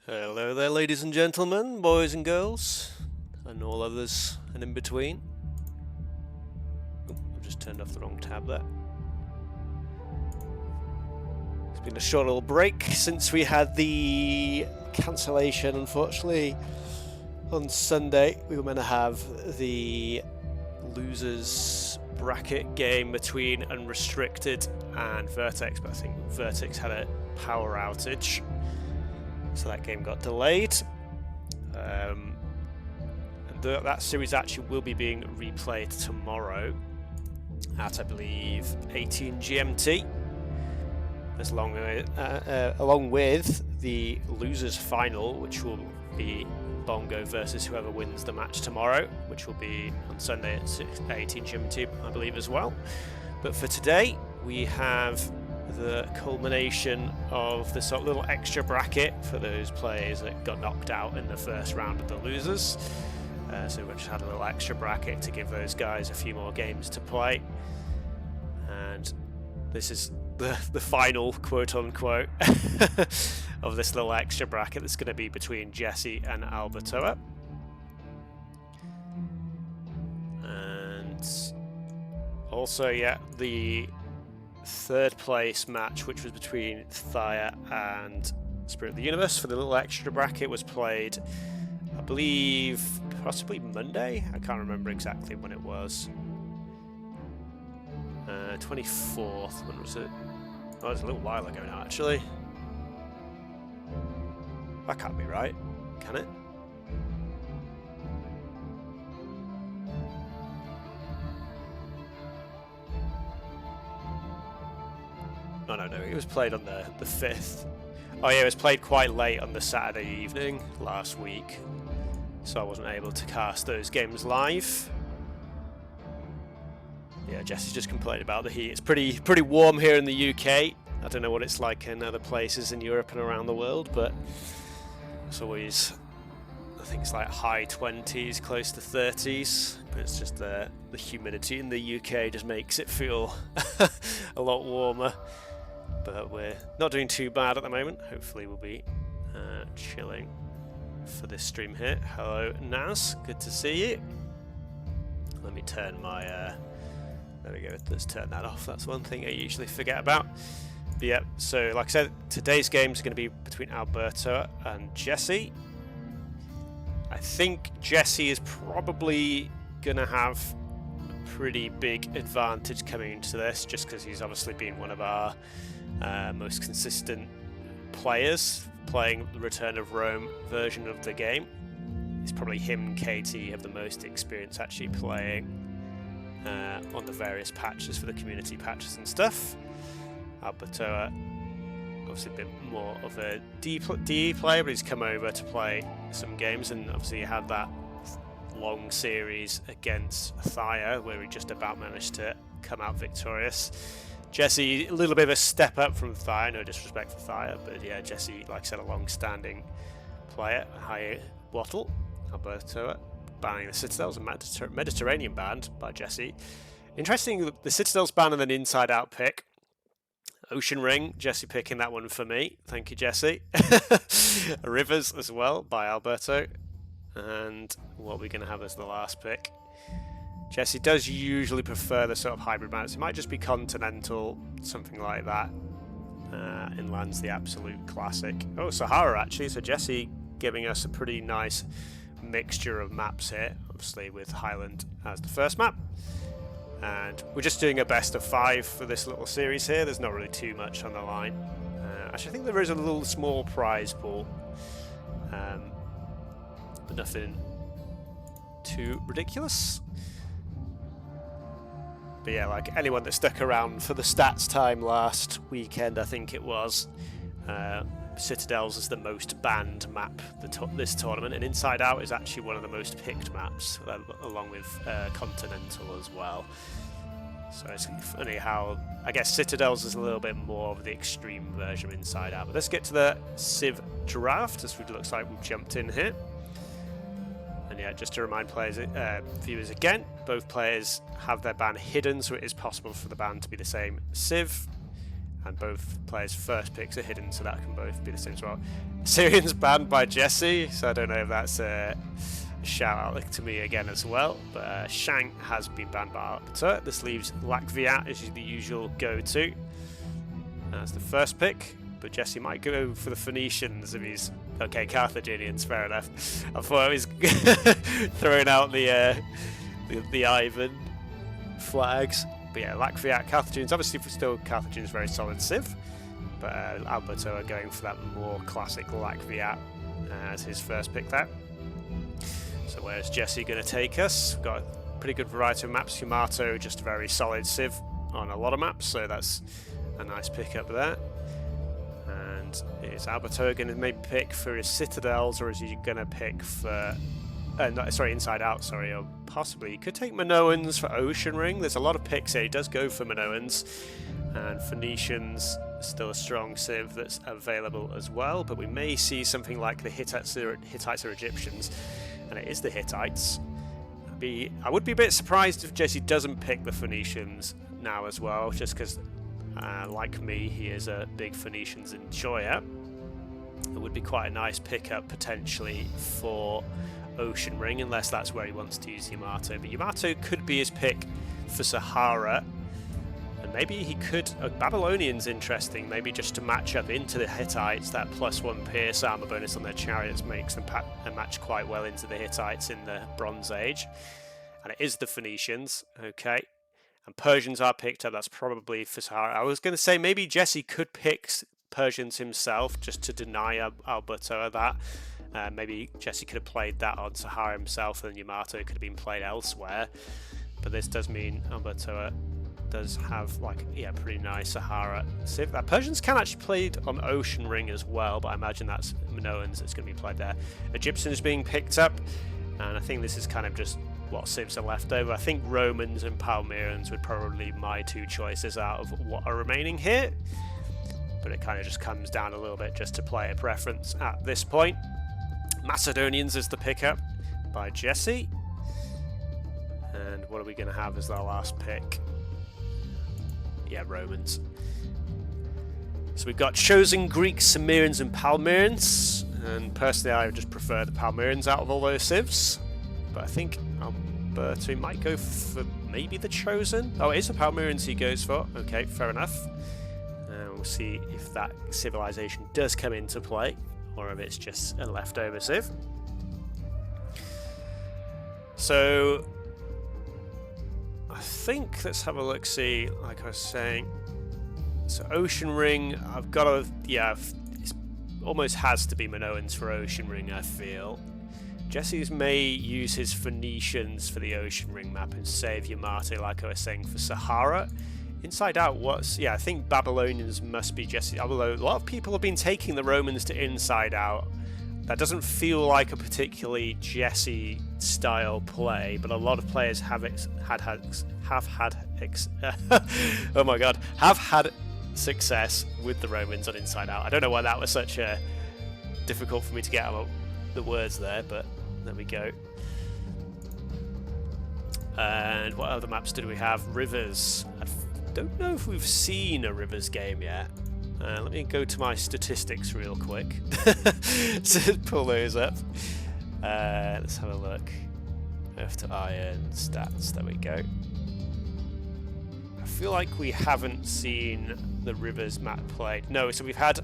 Hello there, ladies and gentlemen, boys and girls, and all others and in between. Oh, I've just turned off the wrong tab there. It's been a short little break since we had the cancellation, unfortunately. On Sunday, we were meant to have the losers bracket game between Unrestricted and Vertex, but I think Vertex had a power outage. So that game got delayed. And that series actually will be being replayed tomorrow at, I believe, 18 GMT. Along with the losers final, which will be Bongo versus whoever wins the match tomorrow, which will be on Sunday at 18 GMT, I believe, as well. But for today, we have the culmination of this sort of little extra bracket for those players that got knocked out in the first round of the losers. So we just had a little extra bracket to give those guys a few more games to play. And this is the final, quote-unquote, of this little extra bracket that's going to be between Jesze and Albertoha. And also, yeah, the third place match, which was between Thaya and Spirit of the Universe for the little extra bracket, was played, I believe, possibly Monday. I can't remember exactly when it was. 24th. When was it? Oh, it was a little while ago now, actually. That can't be right, can it? No, it was played on the 5th. Oh yeah, it was played quite late on the Saturday evening last week, so I wasn't able to cast those games live. Yeah, Jesse's just complained about the heat. It's pretty warm here in the UK. I don't know what it's like in other places in Europe and around the world, but it's always, I think it's like high 20s, close to 30s, but it's just the humidity in the UK just makes it feel a lot warmer. But we're not doing too bad at the moment. Hopefully we'll be chilling for this stream here. Hello Naz, good to see you. Let me turn my there we go, let's turn that off. That's one thing I usually forget about. But yeah, so like I said, today's game is going to be between Albertoha and Jesze. I think Jesze is probably going to have a pretty big advantage coming into this, just because he's obviously been one of our most consistent players playing the Return of Rome version of the game. It's probably him and KT have the most experience actually playing on the various patches for the community patches and stuff. Albertoha, obviously a bit more of a DE player, but he's come over to play some games, and obviously he had that long series against Thaya where he just about managed to come out victorious. Jesze, a little bit of a step up from Thaya, no disrespect for Thaya, but yeah, Jesze, like I said, a long-standing player, high wattle. Albertoha banning the Citadels, a Mediterranean band by Jesze. Interesting, the Citadels ban and then inside-out pick. Ocean Ring, Jesze picking that one for me. Thank you, Jesze. Rivers as well by Alberto. And what we're going to have as the last pick. Jesze does usually prefer the sort of hybrid mounts. It might just be Continental, something like that. Inland's the absolute classic. Oh, Sahara actually. So Jesze giving us a pretty nice mixture of maps here. Obviously with Highland as the first map. And we're just doing a best of 5 for this little series here. There's not really too much on the line. Actually, I think there is a little small prize pool. But nothing too ridiculous. But yeah, like anyone that stuck around for the stats time last weekend, I think it was, Citadels is the most banned map this tournament, and Inside Out is actually one of the most picked maps, along with Continental as well. So it's funny how, I guess Citadels is a little bit more of the extreme version of Inside Out. But let's get to the Civ draft, as it looks like we've jumped in here. And yeah, just to remind players, viewers again, both players have their ban hidden, so it is possible for the ban to be the same Civ. and both players' first picks are hidden, so that can both be the same as well. Syrian's banned by Jesze, so I don't know if that's a shout out to me again as well, but Shank has been banned by Albertoha. This leaves Latvia as the usual go-to. That's the first pick, but Jesze might go for the Phoenicians if he's... Okay, Carthaginians, fair enough. I thought I was throwing out the Ivan flags. But yeah, Latvia, Carthaginians, obviously still Carthaginians very solid civ, but Albertoha going for that more classic Latvia as his first pick there. So where's Jesze going to take us? We've got a pretty good variety of maps. Yamato, just a very solid civ on a lot of maps, so that's a nice pick up there. And is Albertoha going to maybe pick for his citadels, or is he going to pick for... inside out, sorry, or possibly he could take Minoans for Ocean Ring. There's a lot of picks here. He does go for Minoans, and Phoenicians still a strong civ that's available as well, but we may see something like the Hittites or Egyptians, and it is the Hittites. I would be a bit surprised if Jesze doesn't pick the Phoenicians now as well, just because, like me, he is a big Phoenicians enjoyer. It would be quite a nice pickup potentially for Ocean Ring, unless that's where he wants to use Yamato. But Yamato could be his pick for Sahara, and maybe he could... Babylonian's interesting, maybe just to match up into the Hittites. That +1 pierce armor bonus on their chariots makes them match quite well into the Hittites in the Bronze Age. And it is the Phoenicians, okay. And Persians are picked up, that's probably for Sahara. I was going to say maybe Jesze could pick Persians himself just to deny Albertoha that. Maybe Jesze could have played that on Sahara himself, and Yamato could have been played elsewhere. But this does mean Albertoha does have, like, yeah, pretty nice Sahara civ. That Persians can actually be played on Ocean Ring as well, but I imagine that's Minoans that's going to be played there. Egyptians being picked up, and I think this is kind of just what civs are left over. I think Romans and Palmyrans would probably be my two choices out of what are remaining here. But it kind of just comes down a little bit just to player preference at this point. Macedonians is the pickup by Jesze. And what are we going to have as our last pick? Yeah, Romans. So we've got chosen Greeks, Cimmerians and Palmyrans. And personally I would just prefer the Palmyrans out of all those civs. But I think Alberto might go for maybe the chosen. Oh, it is the Palmyrans he goes for. Okay, fair enough. We'll see if that civilization does come into play, or if it's just a leftover civ. So I think, let's have a look, see, like I was saying, so Ocean Ring, I've got to, yeah, it almost has to be Minoans for Ocean Ring, I feel. Jesse's may use his Phoenicians for the Ocean Ring map and save Yamato, like I was saying, for Sahara. Inside Out, I think Babylonians must be Jesze, although a lot of people have been taking the Romans to Inside Out. That doesn't feel like a particularly Jesze style play, but a lot of players have had success with the Romans on Inside Out. I don't know why that was such a difficult for me to get out the words there, but there we go. And what other maps did we have? Rivers. I don't know if we've seen a Rivers game yet. Let me go to my statistics real quick to pull those up. Let's have a look. Earth to Iron stats. There we go. I feel like we haven't seen the Rivers map played. No, so we've had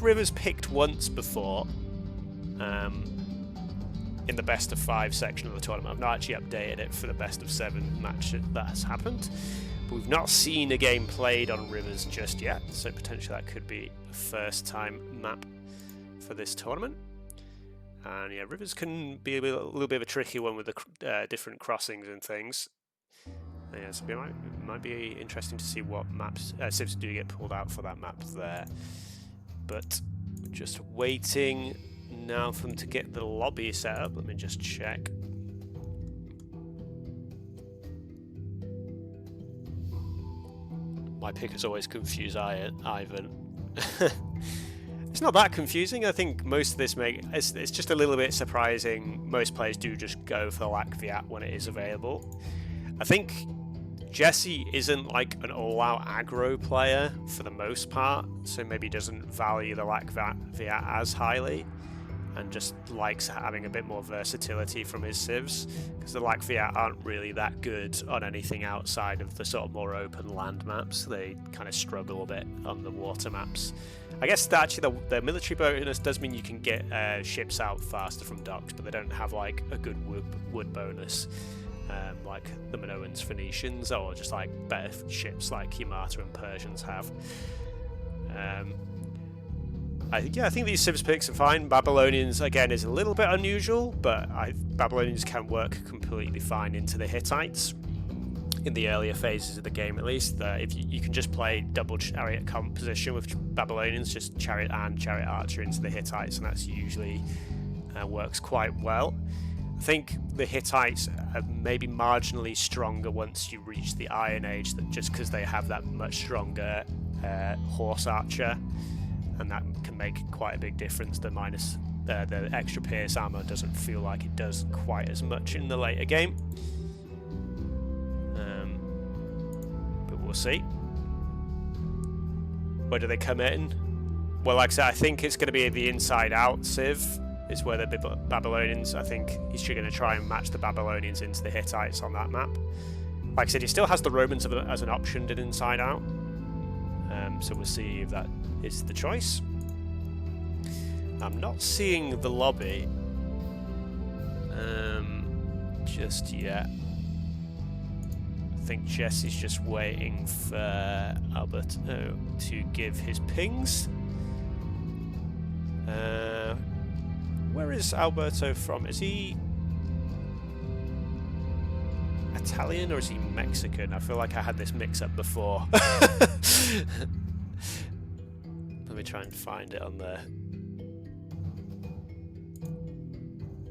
Rivers picked once before. In the best of 5 section of the tournament. I've not actually updated it for the best of 7 match that has happened. But we've not seen a game played on Rivers just yet, so potentially that could be a first time map for this tournament. And yeah, Rivers can be a little bit of a tricky one with the different crossings and things. Yeah, so it might be interesting to see what maps civs do get pulled out for that map there. But we're just waiting now for them to get the lobby set up. Let me just check. My pickers always confuse Ivan. It's not that confusing. I think most of this it's just a little bit surprising. Most players do just go for Latvia when it is available. I think Jesze isn't like an all-out aggro player for the most part, so maybe doesn't value the lack of Viat as highly, and just likes having a bit more versatility from his civs, because the lack Viat aren't really that good on anything outside of the sort of more open land maps. They kind of struggle a bit on the water maps. I guess that actually the military bonus does mean you can get ships out faster from docks, but they don't have like a good wood bonus. Like the Minoans, Phoenicians, or just like better ships like Yamata and Persians have. I think these civs picks are fine. Babylonians again is a little bit unusual, but Babylonians can work completely fine into the Hittites in the earlier phases of the game, at least. If you can just play double chariot composition with Babylonians, just chariot and chariot archer into the Hittites, and that's usually works quite well. I think the Hittites are maybe marginally stronger once you reach the Iron Age, just because they have that much stronger horse archer, and that can make quite a big difference. The extra pierce armor doesn't feel like it does quite as much in the later game, but we'll see. Where do they come in? Well, like I said, I think it's going to be the inside out civ is where the Babylonians, I think he's going to try and match the Babylonians into the Hittites on that map. Like I said, he still has the Romans as an option in inside out, so we'll see if that is the choice. I'm not seeing the lobby just yet. I think Jesse's just waiting for Alberto to give his pings. Where is Alberto from? Is he Italian or is he Mexican? I feel like I had this mix-up before. Let me try and find it on there.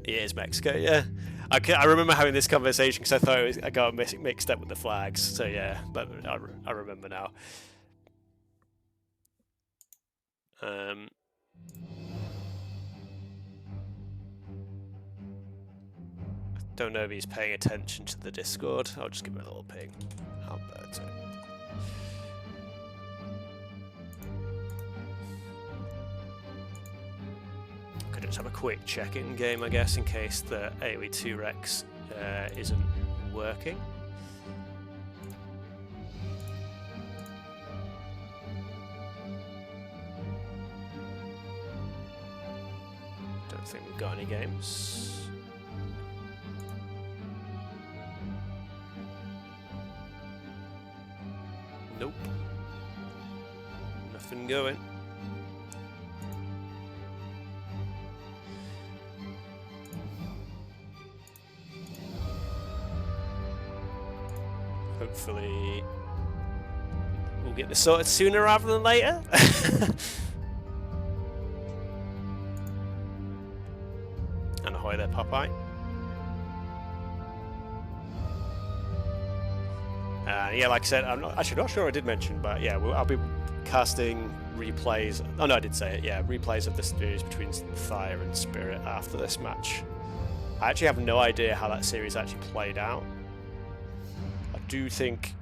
He is Mexico, yeah. I remember having this conversation because I thought I got mixed up with the flags. So yeah, but I remember now. Don't know if he's paying attention to the Discord. I'll just give him a little ping. Alberto. Could just have a quick check-in game, I guess, in case the AoE2 Rex isn't working. Don't think we've got any games. Nope. Nothing going. Hopefully we'll get this sorted sooner rather than later. And ahoy there, Popeye. Yeah, like I said, I'm not sure I did mention, but yeah, I'll be casting replays. Oh no, I did say it. Yeah, replays of the series between Fire and Spirit after this match. I actually have no idea how that series actually played out. I do think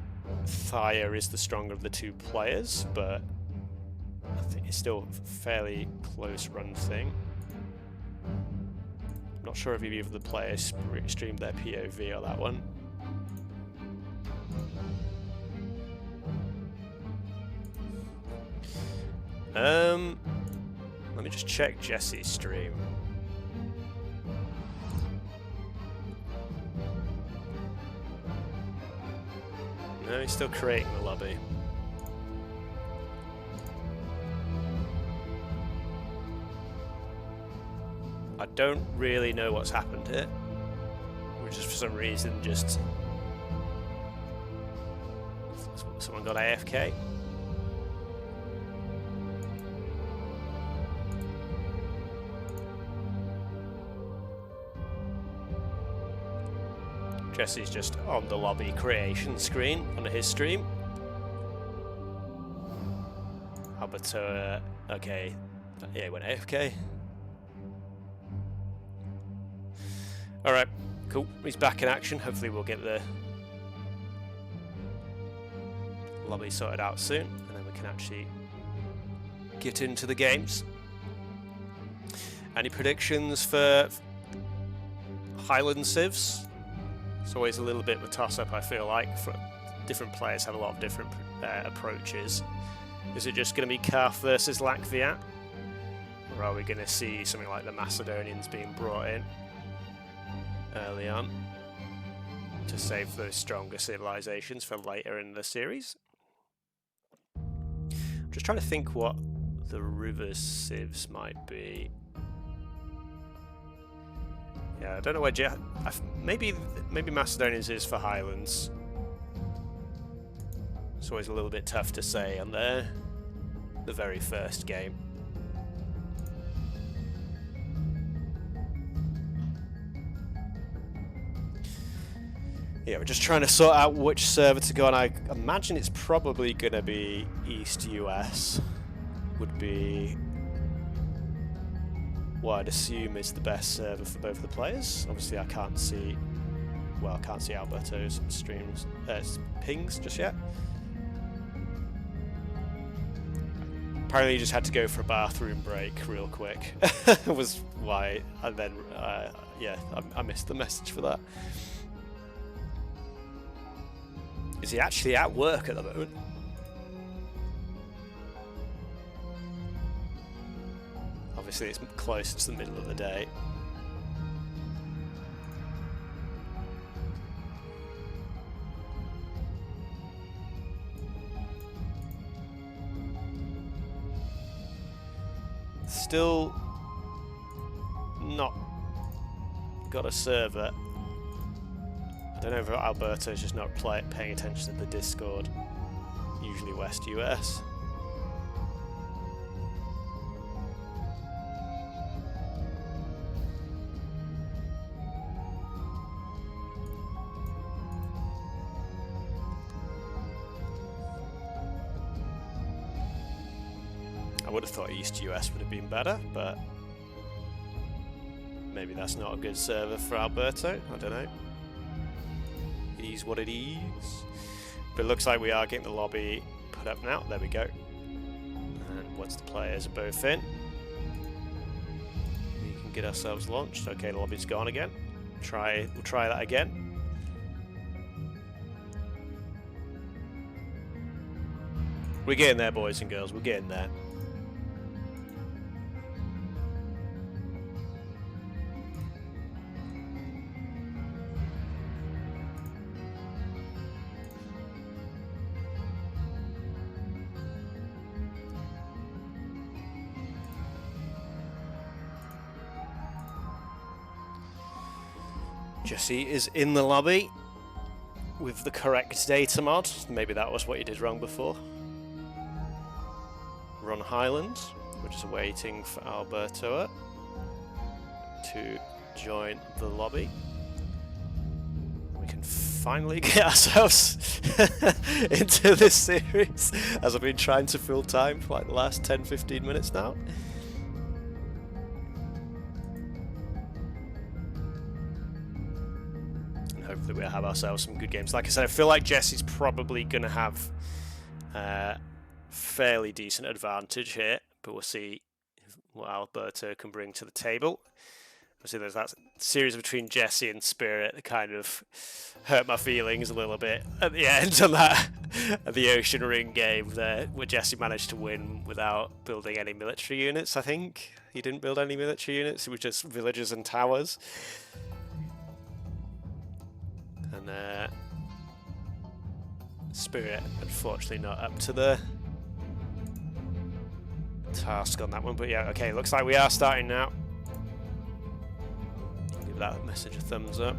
Fire is the stronger of the two players, but I think it's still a fairly close run thing. I'm not sure if either of the players streamed their POV or that one. Let me just check Jesse's stream. No, he's still creating the lobby. I don't really know what's happened here. Which is for some reason just someone got AFK. Jesse's just on the lobby creation screen on his stream. Albertoha, okay, yeah, he went AFK. Alright, cool, he's back in action. Hopefully we'll get the lobby sorted out soon, and then we can actually get into the games. Any predictions for Highland civs? It's always a little bit of a toss-up, I feel like. For different players have a lot of different approaches. Is it just going to be Calf versus Latvia? Or are we going to see something like the Macedonians being brought in early on to save those stronger civilizations for later in the series? I'm just trying to think what the river civs might be. Yeah, I don't know where maybe Macedonians is for Highlands. It's always a little bit tough to say on the very first game. Yeah, we're just trying to sort out which server to go on. I imagine it's probably going to be East US. Would be what I'd assume is the best server for both of the players. Obviously, I can't see Alberto's streams, pings just yet. Apparently, you just had to go for a bathroom break real quick. Was why, and then yeah, I missed the message for that. Is he actually at work at the moment? Obviously, it's close to the middle of the day. Still not got a server. I don't know if Alberto's just not paying attention to the Discord. Usually West US. I would have thought East US would have been better, but maybe that's not a good server for Alberto. I don't know. It is what it is. But it looks like we are getting the lobby put up now. There we go. And once the players are both in, we can get ourselves launched. Okay, the lobby's gone again. We'll try that again. We're getting there, boys and girls. We're getting there. Jesze is in the lobby with the correct data mod. Maybe that was what you did wrong before. We're on Highland. We're just waiting for Albertoha to join the lobby. We can finally get ourselves into this series, as I've been trying to fill time for like the last 10-15 minutes now. Hopefully we'll have ourselves some good games. Like I said, I feel like Jesse's probably going to have fairly decent advantage here, but we'll see what Alberto can bring to the table. Obviously there's that series between Jesse and Spirit that kind of hurt my feelings a little bit at the end on that the Ocean Ring game there, where Jesse managed to win without building any military units. I think he didn't build any military units, it was just villages and towers. And Spirit, unfortunately, not up to the task on that one. But yeah, okay, looks like we are starting now. I'll give that message a thumbs up.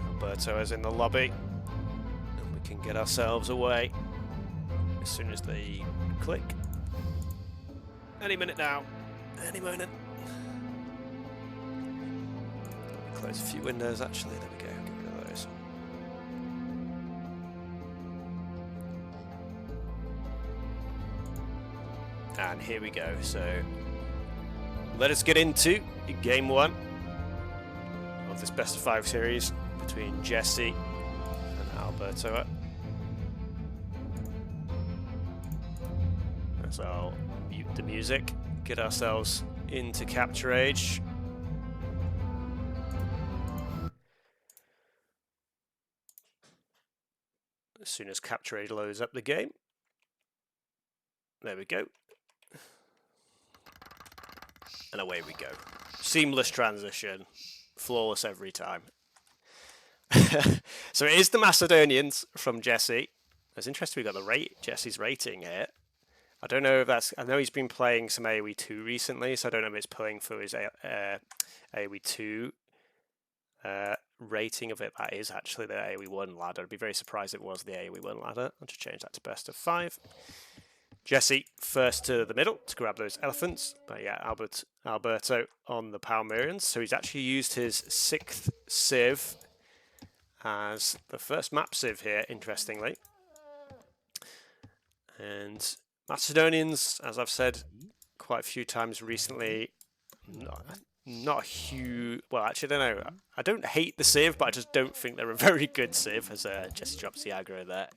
Alberto is in the lobby, and we can get ourselves away as soon as they click. Any minute now. Any moment. Close a few windows actually, there we go, get rid of those. And here we go, so let us get into game one of this best of 5 series between Jesze and Albertoha. So I'll mute the music, get ourselves into Capture Age. As soon as Capture Age loads up the game. There we go. And away we go. Seamless transition. Flawless every time. So it is the Macedonians from Jesze. It's interesting we got the Jesse's rating here. I don't know if that's... I know he's been playing some AoE2 recently, so I don't know if it's pulling for his AoE2 rating of it. That is actually the AoE1 ladder. I'd be very surprised if it was the AoE1 ladder. I'll just change that to best of 5. Jesze first to the middle to grab those elephants. But yeah, Alberto on the Palmyrians. So he's actually used his 6th civ as the first map civ here, interestingly. And Macedonians, as I've said quite a few times recently, not a huge... Well, actually, I don't know. I don't hate the civ, but I just don't think they're a very good civ, as Jesze drops the aggro there.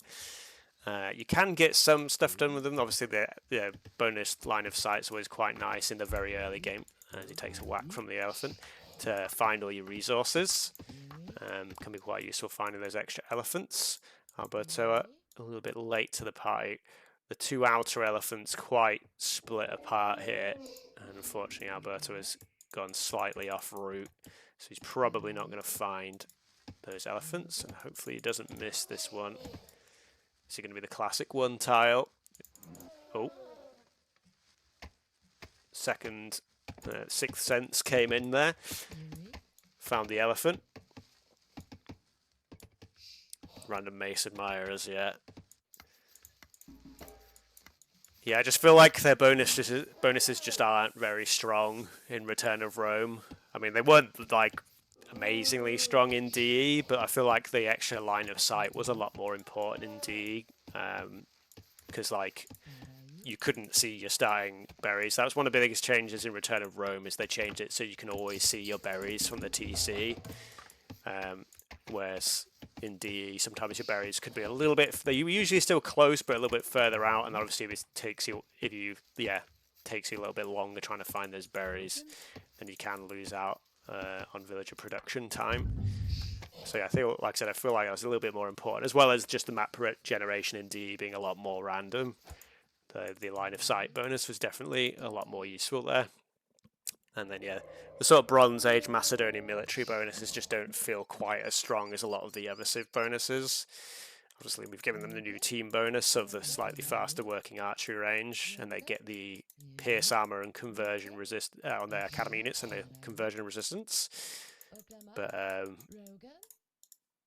You can get some stuff done with them. Obviously, the bonus line of sight is always quite nice in the very early game, as he takes a whack from the elephant to find all your resources. Can be quite useful finding those extra elephants. Albertoha a little bit late to the party. The 2 outer elephants quite split apart here, and unfortunately Alberto has gone slightly off route, so he's probably not going to find those elephants, and hopefully he doesn't miss this one. Is it going to be the classic 1 tile? Oh. Second, 6th sense came in there. Found the elephant. Random mace admirers, yeah. Yeah, I just feel like their bonuses just aren't very strong in Return of Rome. I mean, they weren't like amazingly strong in DE, but I feel like the extra line of sight was a lot more important in DE, because like you couldn't see your starting berries. That was one of the biggest changes in Return of Rome, is they changed it so you can always see your berries from the TC. Whereas in DE, sometimes your berries could be a little bit... They're usually still close, but a little bit further out, and obviously it takes you a little bit longer trying to find those berries, then you can lose out on villager production time. So yeah, I feel like that was a little bit more important, as well as just the map generation in DE being a lot more random. The line of sight bonus was definitely a lot more useful there. And then, yeah, the sort of Bronze Age Macedonian military bonuses just don't feel quite as strong as a lot of the other civ bonuses. Obviously, we've given them the new team bonus of the slightly faster working archery range, and they get the pierce armor and conversion resist on their academy units and the conversion resistance. But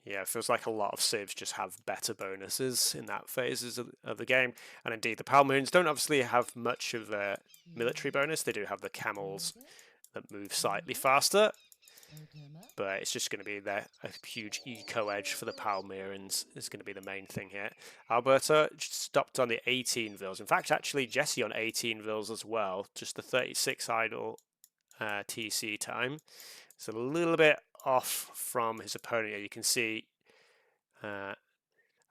yeah, it feels like a lot of civs just have better bonuses in that phases of the game. And indeed, the Palmyrians don't obviously have much of a military bonus. They do have the camels that move slightly faster, but it's just going to be a huge eco edge for the Palmyrians is going to be the main thing here. Alberta stopped on the 18 vills. In fact, actually, Jesze on 18 vills as well. Just the 36 idle TC time. It's a little bit off from his opponent. You can see, I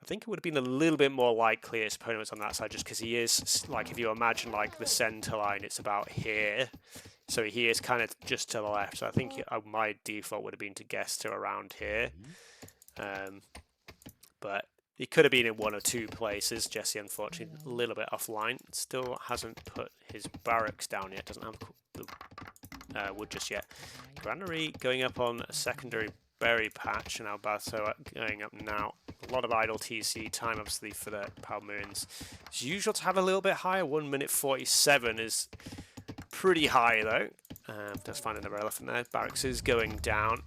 think it would have been a little bit more likely his opponent was on that side, just because he is, like, if you imagine, like, the center line, it's about here. So he is kind of just to the left. So I think my default would have been to guess to around here. But he could have been in 1 or 2 places. Jesze, unfortunately, a little bit offline. Still hasn't put his barracks down yet. Doesn't have the wood just yet. Granary going up on a secondary berry patch, and Albertoha going up now. A lot of idle TC time, obviously, for the Palmyrians. It's usual to have a little bit higher. 1 minute 47 is pretty high, though. Does find another elephant there. Barracks is going down.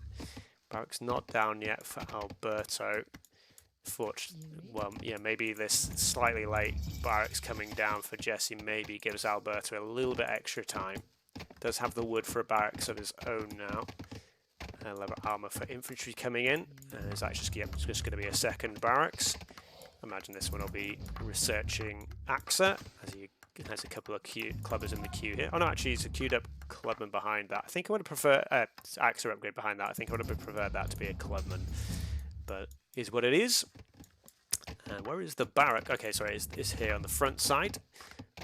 Barracks not down yet for Alberto. Well, yeah, maybe this slightly late barracks coming down for Jesze maybe gives Alberto a little bit extra time. Does have the wood for a barracks of his own now. Leather armor for infantry coming in. It's actually just going to be a second barracks. Imagine this one will be researching AXA as he has a couple of clubbers in the queue here. Oh no, actually he's a queued up clubman behind that. I think I would have preferred Axer upgrade behind that. I think I would have preferred that to be a clubman, but is what it is. And where is the barrack? Okay, sorry, it's here on the front side.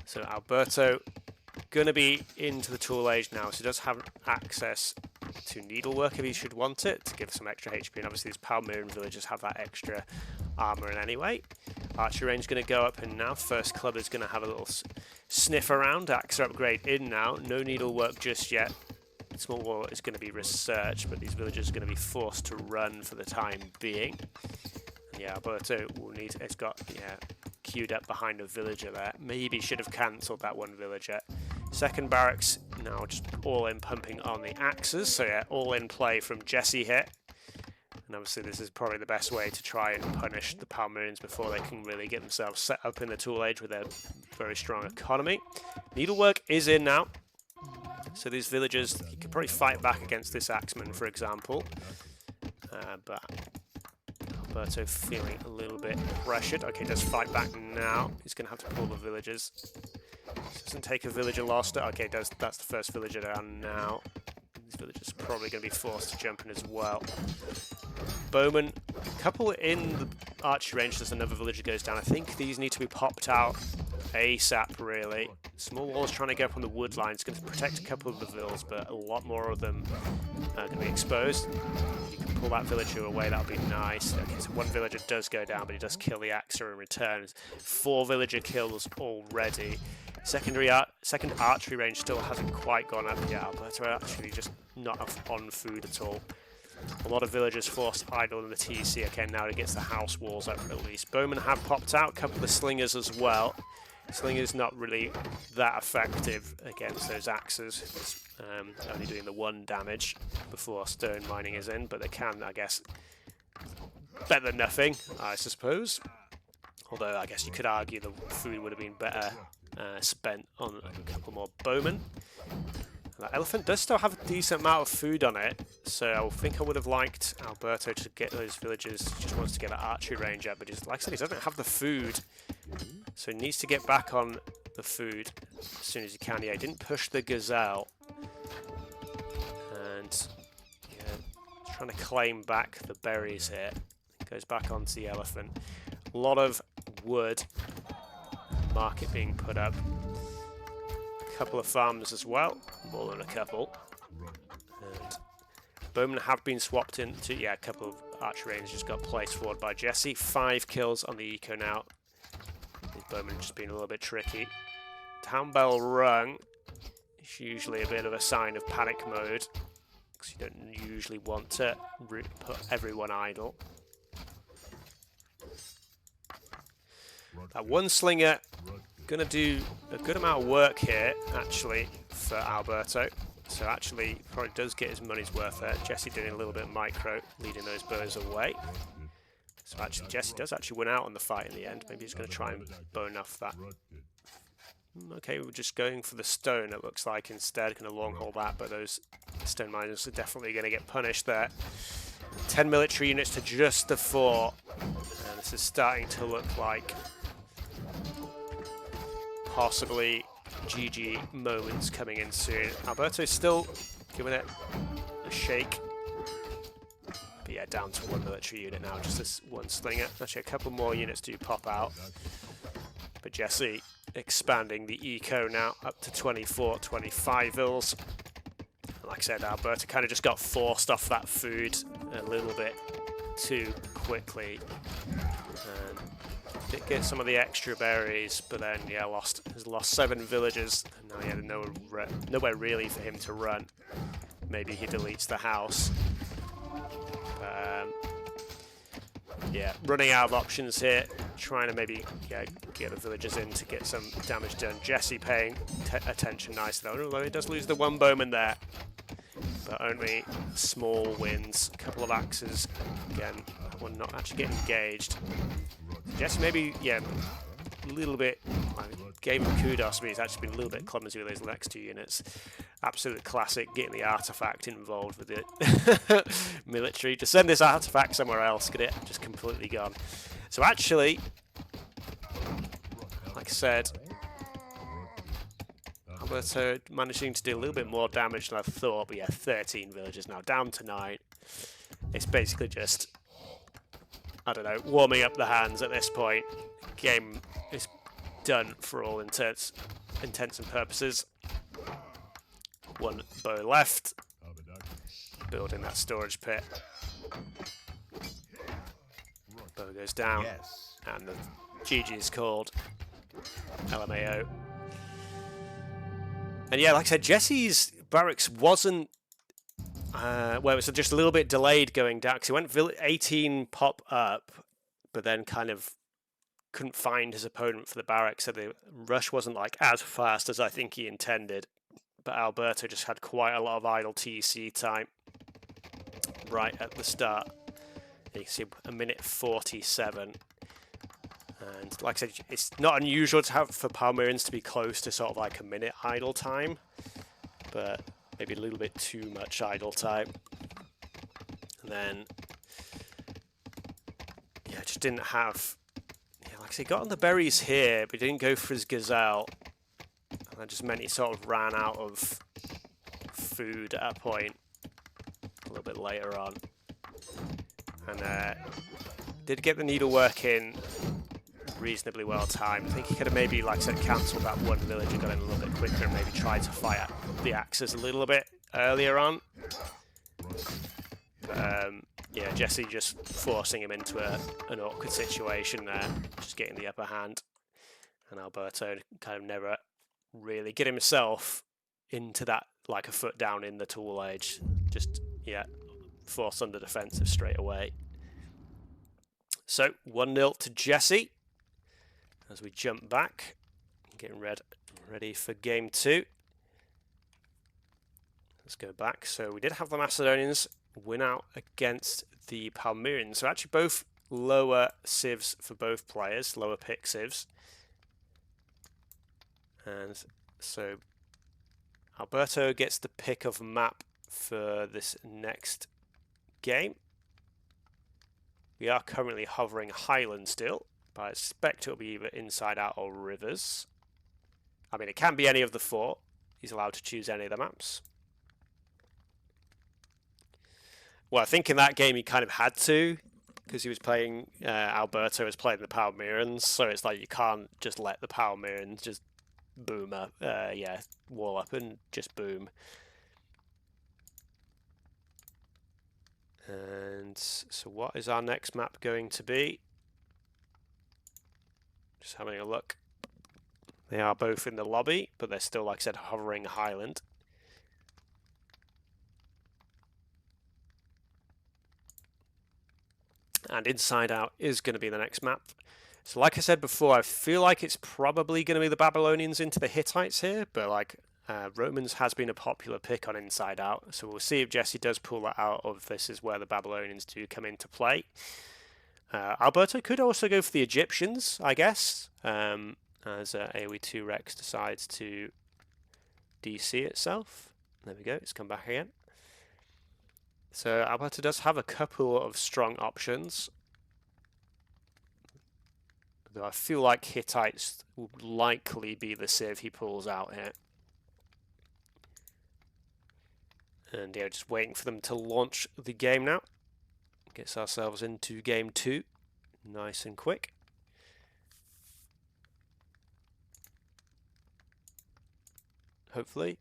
So Alberto gonna be into the tool age now, so he does have access to needlework if he should want it, to give some extra HP, and obviously these Palmyran villagers have that extra armor in anyway. Archery range going to go up, and now first club is going to have a little sniff around. Axer upgrade in now, no needlework just yet. Small wall is going to be researched, but these villagers are going to be forced to run for the time being. Yeah, Alberto will need, it's got, yeah, queued up behind a villager there. Maybe should have cancelled that one villager. Second barracks now just all in pumping on the axes. So yeah, all in play from Jesze here. And obviously this is probably the best way to try and punish the Palmyrans before they can really get themselves set up in the tool age with a very strong economy. Needlework is in now. So these villagers, you could probably fight back against this axeman, for example. But Alberto feeling a little bit pressured. Okay, does fight back now. He's going to have to pull the villagers. Doesn't take a villager lost. Okay, that's the first villager down now. These villagers are probably going to be forced to jump in as well. Bowman, a couple in the archery range as another villager goes down. I think these need to be popped out ASAP, really. Small wall's trying to get up on the wood line. It's going to protect a couple of the vills, but a lot more of them are going to be exposed. If you can pull that villager away, that would be nice. Okay, so one villager does go down, but he does kill the Axer in return. 4 villager kills already. Second archery range still hasn't quite gone up yet. Alberto actually just not on food at all. A lot of villagers forced idle in the TC. Okay, now he gets the house walls up at least. Bowmen have popped out, a couple of slingers as well. Slingers not really that effective against those axes. Only doing the 1 damage before stone mining is in, but they can, I guess, better than nothing, I suppose. Although I guess you could argue the food would have been better spent on a couple more bowmen. That elephant does still have a decent amount of food on it, so I think I would have liked Alberto to get those villagers. He just wants to get that archery range up, but like I said, he doesn't have the food, so he needs to get back on the food as soon as he can. Yeah, he didn't push the gazelle, and yeah, trying to claim back the berries here. Goes back onto the elephant. A lot of wood market being put up. Couple of farms as well, more than a couple. And bowmen have been swapped into, yeah, a couple of archer ranges just got placed forward by Jesze. 5 kills on the eco now. These bowmen have just been a little bit tricky. Town bell rung is usually a bit of a sign of panic mode, because you don't usually want to put everyone idle. That one slinger going to do a good amount of work here, actually, for Alberto. So actually, probably does get his money's worth there. Jesze doing a little bit of micro, leading those birds away. So actually, Jesze does actually win out on the fight in the end. Maybe he's going to try and bone off that. Okay, we're just going for the stone, it looks like, instead. Going to long haul that, but those stone miners are definitely going to get punished there. 10 military units to just the 4. And this is starting to look like possibly GG moments coming in soon. Alberto's still giving it a shake. But yeah, down to 1 military unit now, just this 1 slinger. Actually, a couple more units do pop out. But Jesze expanding the eco now up to 24, 25 vills. Like I said, Alberto kind of just got forced off that food a little bit too quickly. Did get some of the extra berries, but then yeah, has lost 7 villagers. And now he had nowhere really for him to run. Maybe he deletes the house. Yeah, running out of options here. Trying to maybe get the villagers in to get some damage done. Jesze paying attention nicely, although he does lose the 1 bowman there. But only small wins. A couple of axes. Again, that one not actually getting engaged. Jesze maybe, yeah, a little bit, I gave him kudos, but he's actually been a little bit clumsy with those next 2 units. Absolute classic, getting the artifact involved with it. Military, to send this artifact somewhere else, get it just completely gone. So actually, like I said, Alberto managing to do a little bit more damage than I thought, but yeah, 13 villagers now, down to 9. It's basically just, I don't know, warming up the hands at this point. Game is done for all intents and purposes. One bow left, building that storage pit. Bow goes down, and the GG is called. LMAO. And yeah, like I said, Jesse's barracks wasn't, well, it was just a little bit delayed going down, because he went 18 pop up, but then kind of couldn't find his opponent for the barracks, so the rush wasn't like as fast as I think he intended. But Alberto just had quite a lot of idle TC time right at the start. You can see a minute 47. And like I said, it's not unusual to have for Palmyrans to be close to sort of like a minute idle time, but maybe a little bit too much idle time. And then, yeah, just didn't have, yeah, like I said, he got on the berries here, but he didn't go for his gazelle. And that just meant he sort of ran out of food at a point a little bit later on. And did get the needlework in reasonably well timed. I think he could have maybe, like I said, cancelled that one village and got in a little bit quicker and maybe tried to fire the axes a little bit earlier on. But, yeah, Jesse just forcing him into an awkward situation there, just getting the upper hand. And Alberto kind of never really get himself into that, like a foot down in the tool age. Just, yeah, force under defensive straight away. So 1-0 to Jesse as we jump back, getting ready for game 2. Let's go back. So we did have the Macedonians win out against the Palmyrans. So actually both lower civs for both players, lower pick civs. And so Alberto gets the pick of map for this next game. We are currently hovering Highland still, but I expect it'll be either Inside Out or Rivers. I mean, it can be any of the 4. He's allowed to choose any of the maps. Well, I think in that game he kind of had to, because he was playing, Alberto was playing the Palmyrans, so it's like you can't just let the Palmyrans just boom up, yeah, wall up and just boom. And so what is our next map going to be? Just having a look. They are both in the lobby, but they're still, like I said, hovering Highland. And Inside Out is going to be the next map. So like I said before, I feel like it's probably going to be the Babylonians into the Hittites here, but like Romans has been a popular pick on Inside Out, so we'll see if Jesse does pull that out, or if this is where the Babylonians do come into play. Alberto could also go for the Egyptians, I guess, as AoE2 Rex decides to DC itself. There we go, it's come back again. So Alberto does have a couple of strong options, though I feel like Hittites will likely be the civ he pulls out here. And yeah, just waiting for them to launch the game now. Gets ourselves into game 2, nice and quick. Hopefully.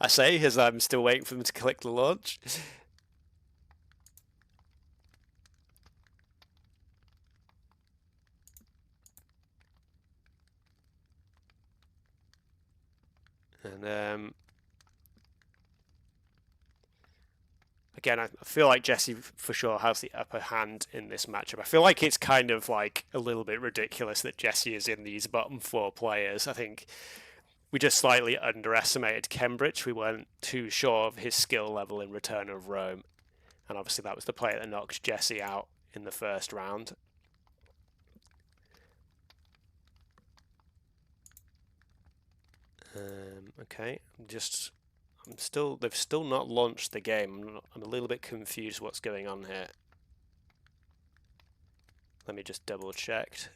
I say, as I'm still waiting for them to click the launch. And again, I feel like Jesse for sure has the upper hand in this matchup. I feel like it's kind of like a little bit ridiculous that Jesse is in these bottom 4 players. I think we just slightly underestimated Cambridge. We weren't too sure of his skill level in Return of Rome. And obviously that was the player that knocked Jesse out in the first round. Okay, they've still not launched the game. I'm a little bit confused what's going on here. Let me just double check.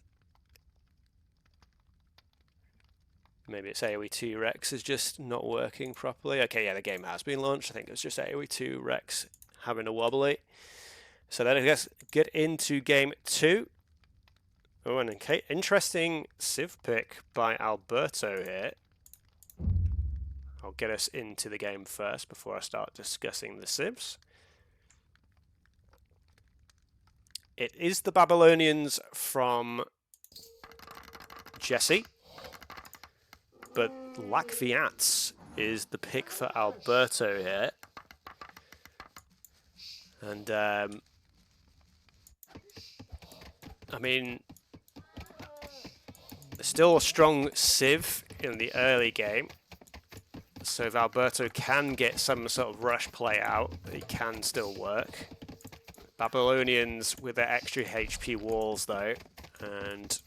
Maybe it's AoE2 Rex is just not working properly. Okay, yeah, the game has been launched. I think it was just AoE2 Rex having a wobbly. So then I guess get into game 2. Oh, and okay, interesting civ pick by Alberto here. I'll get us into the game first before I start discussing the civs. It is the Babylonians from Jesze, but Lakviats is the pick for Alberto here. And, I mean, there's still a strong civ in the early game. So if Alberto can get some sort of rush play out, it can still work. Babylonians with their extra HP walls though, and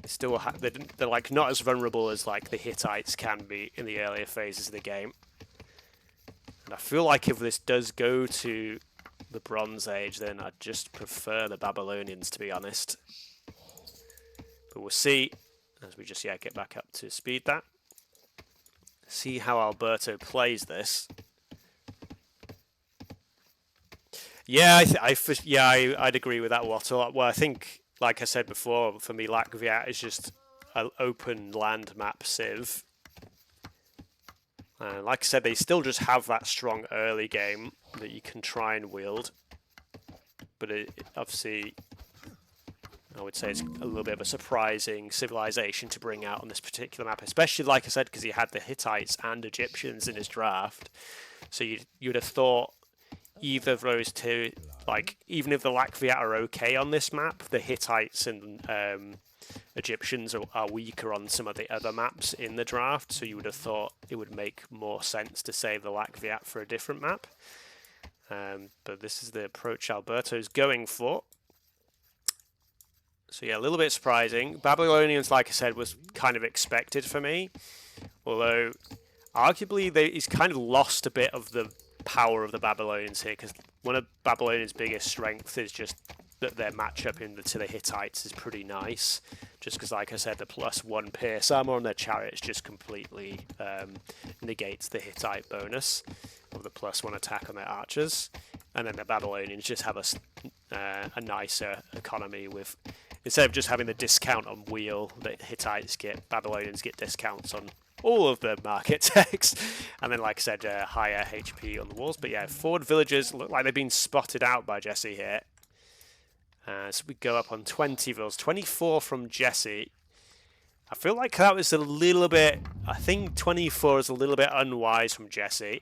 still they're like not as vulnerable as like the Hittites can be in the earlier phases of the game. And I feel like if this does go to the Bronze Age, then I'd just prefer the Babylonians, to be honest. But we'll see as we just get back up to speed that. See how Alberto plays this. Yeah, I'd agree with that, Wattle. Well, I think, like I said before, for me, Lakviat is just an open land map civ. Like I said, they still just have that strong early game that you can try and wield. But obviously, I would say it's a little bit of a surprising civilization to bring out on this particular map, especially, like I said, because he had the Hittites and Egyptians in his draft. So you'd have thought either of those two, like, even if the Lakviat are okay on this map, the Hittites and Egyptians are weaker on some of the other maps in the draft, so you would have thought it would make more sense to save the Lakviat for a different map. But this is the approach Alberto's going for. So yeah, a little bit surprising. Babylonians, like I said, was kind of expected for me, although arguably he's kind of lost a bit of the power of the Babylonians here, because one of Babylonians' biggest strengths is just that their matchup to the Hittites is pretty nice, just because, like I said, the +1 pierce armor on their chariots just completely negates the Hittite bonus of the +1 attack on their archers. And then the Babylonians just have a nicer economy with, instead of just having the discount on wheel that Hittites get, Babylonians get discounts on all of the market techs, and then, like I said, higher HP on the walls. But yeah, forward villagers look like they've been spotted out by Jesze here. So we go up on 20 vills, 24 from Jesze. I feel like that was a little bit, I think 24 is a little bit unwise from Jesze.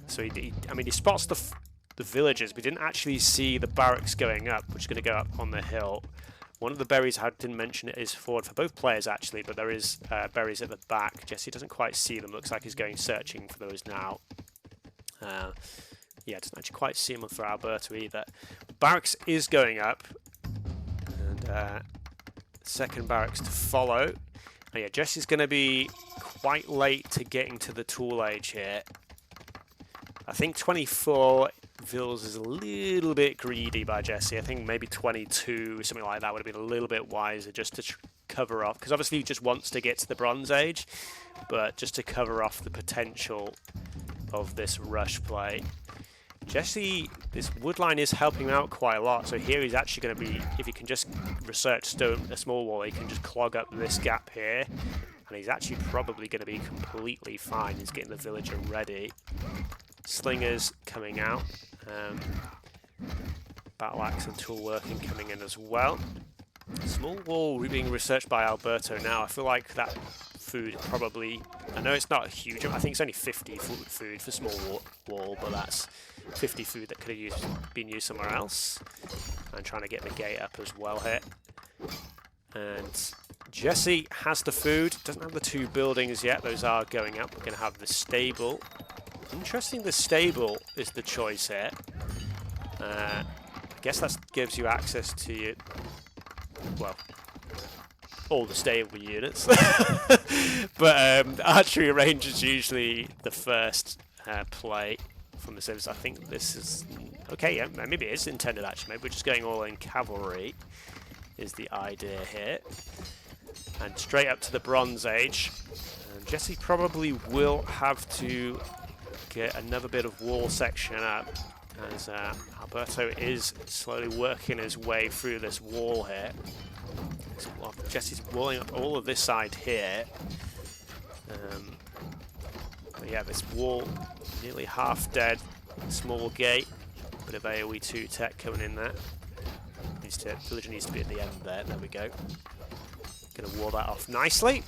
So he spots the villagers, but didn't actually see the barracks going up, which is going to go up on the hill. One of the berries I didn't mention it is forward for both players actually, but there is berries at the back. Jesze doesn't quite see them. Looks like he's going searching for those now. Yeah, doesn't actually quite see them for Alberto either. Barracks is going up, and second barracks to follow. Oh, yeah, Jesse's going to be quite late to getting to the tool age here. I think 24 vills is a little bit greedy by Jesze. I think maybe 22, something like that, would have been a little bit wiser just to cover off, because obviously he just wants to get to the Bronze Age, but just to cover off the potential of this rush play. Jesze, this wood line is helping out quite a lot, so here he's actually going to be, if he can just research a small wall, he can just clog up this gap here, and he's actually probably going to be completely fine. He's getting the villager ready. Slingers coming out, battle axe and tool working coming in as well. Small wall being researched by Alberto now. I feel like that food probably, I know it's not a huge, I think it's only 50 food for small wall, but that's 50 food that could have been used somewhere else. I'm trying to get the gate up as well here. And Jesze has the food, doesn't have the 2 buildings yet, those are going up. We're going to have the stable. Interesting, the stable is the choice here. I guess that gives you access to well, all the stable units. But archery range is usually the first play from the civs. I think this is okay. Yeah, maybe it is intended actually. Maybe we're just going all in cavalry is the idea here. and straight up to the Bronze Age. And Jesze probably will have to get another bit of wall section up, as Alberto is slowly working his way through this wall here. So, well, Jesse's walling up all of this side here. But yeah, this wall nearly half dead. Small gate, bit of AoE2 tech coming in there. Villager needs to be at the end there. There we go. Gonna wall that off nicely.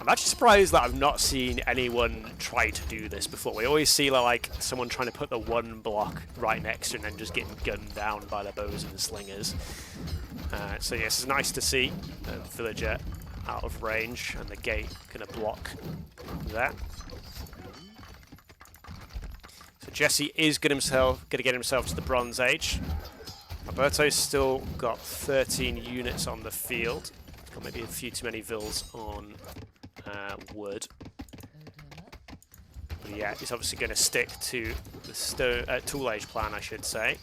I'm actually surprised that I've not seen anyone try to do this before. We always see like someone trying to put the one block right next to it and then just getting gunned down by the bows and slingers. So yes, it's nice to see a villager out of range and the gate gonna block that. So Jesze is gonna get himself to the Bronze Age. Alberto's still got 13 units on the field. He's got maybe a few too many vills on wood. But yeah, he's obviously going to stick to the Tool Age plan, I should say.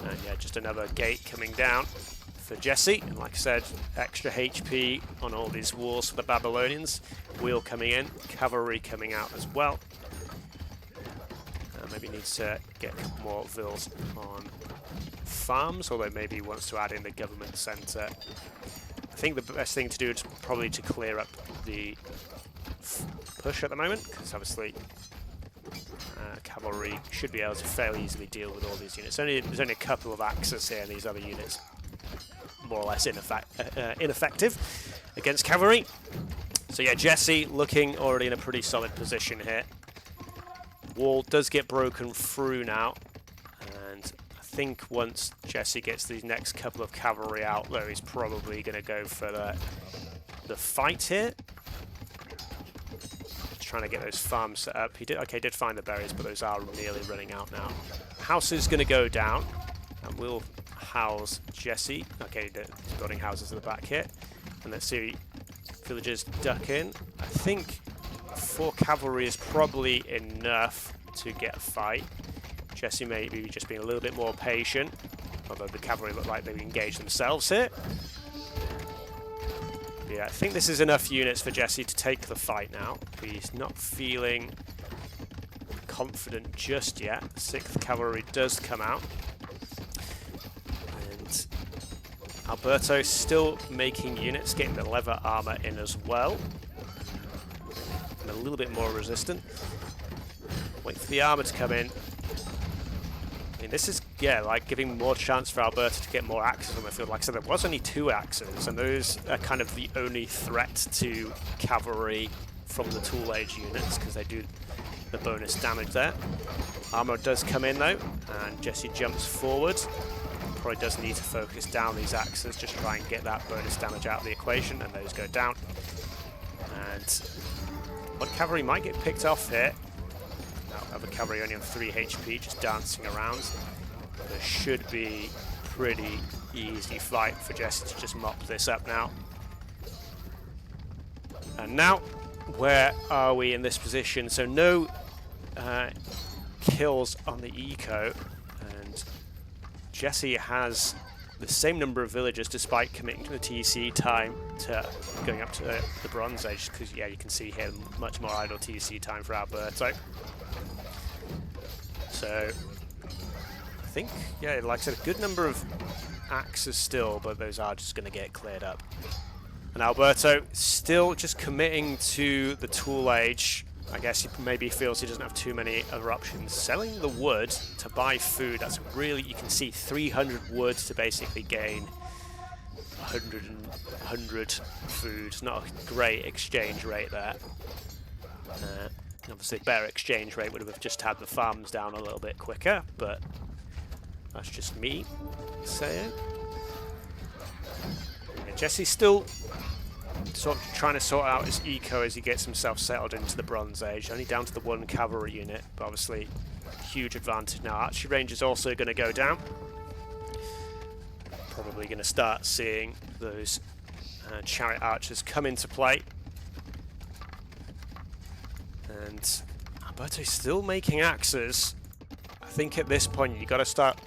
And yeah, just another gate coming down for Jesze. And like I said, extra HP on all these walls for the Babylonians. Wheel coming in, cavalry coming out as well. Maybe needs to get more vills on farms, although maybe he wants to add in the government centre. I think the best thing to do is probably to clear up the push at the moment, because obviously cavalry should be able to fairly easily deal with all these units. There's only a couple of axes here, and these other units more or less ineffective against cavalry. So yeah, Jesze looking already in a pretty solid position here. Wall does get broken through now, and I think once Jesze gets these next couple of cavalry out, though, he's probably going to go for the fight here. Just trying to get those farms set up. He did find the berries, but those are nearly running out now. House is going to go down, and we'll house Jesze. Okay, he's building houses at the back here, and let's see, villagers duck in. I think 4 cavalry is probably enough to get a fight. Jesze maybe just being a little bit more patient, although the cavalry look like they've engaged themselves here. Yeah, I think this is enough units for Jesze to take the fight now. He's not feeling confident just yet. 6th cavalry does come out. And Alberto still making units, getting the leather armor in as well. A little bit more resistant. Wait for the armor to come in. I mean, this is, yeah, like giving more chance for Alberto to get more axes on the field. Like I said, there was only 2 axes, and those are kind of the only threat to cavalry from the Tool Age units, because they do the bonus damage there. Armor does come in though, and Jesze jumps forward. Probably does need to focus down these axes, just try and get that bonus damage out of the equation, and those go down. And one cavalry might get picked off here. Now, other cavalry only on 3 HP, just dancing around. There should be pretty easy fight for Jesze to just mop this up now. And now, where are we in this position? So no kills on the eco, and Jesze has the same number of villagers despite committing to the TC time to going up to the Bronze Age, because yeah, you can see here much more idle TC time for Alberto. So I think, yeah, like I said, a good number of axes still, but those are just going to get cleared up. And Alberto still just committing to the Tool Age. I guess he maybe feels he doesn't have too many other options. Selling the wood to buy food, that's really, you can see 300 wood to basically gain 100 food. Not a great exchange rate there. Obviously a better exchange rate would have just had the farms down a little bit quicker, but that's just me saying. Yeah, Jese's still sort of trying to sort out his eco as he gets himself settled into the Bronze Age. Only down to the 1 cavalry unit, but obviously huge advantage now. Archery range is also going to go down. Probably going to start seeing those chariot archers come into play. And Alberto's still making axes. I think at this point you've got to start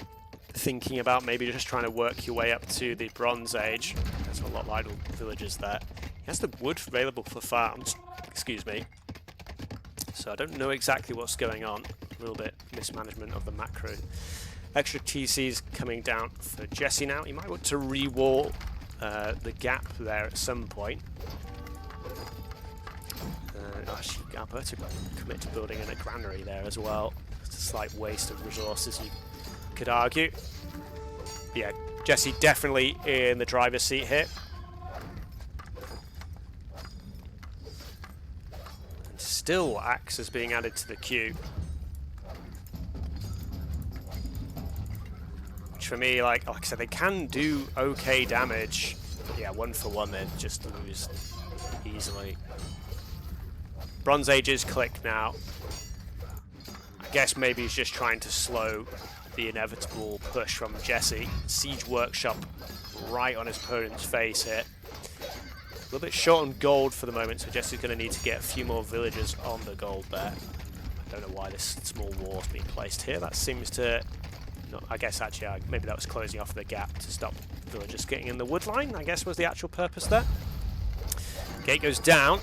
thinking about maybe just trying to work your way up to the Bronze Age. There's a lot of idle villagers there. He has the wood available for farms, excuse me. So I don't know exactly what's going on. A little bit mismanagement of the macro. Extra TCs coming down for Jesze now. He might want to re-wall the gap there at some point. Actually, Alberto commit to building in a granary there as well. It's a slight waste of resources, you could argue. Yeah, Jesze definitely in the driver's seat here. And still axes being added to the queue. Which for me, like I said, they can do okay damage. But yeah, 1 for 1 they just lose easily. Bronze Ages click now. I guess maybe he's just trying to slow the inevitable push from Jesze. Siege Workshop right on his opponent's face here. A little bit short on gold for the moment, so Jesse's going to need to get a few more villagers on the gold there. I don't know why this small wall's being placed here. That seems to... Not, I guess actually maybe that was closing off the gap to stop villagers getting in the wood line, I guess was the actual purpose there. Gate goes down.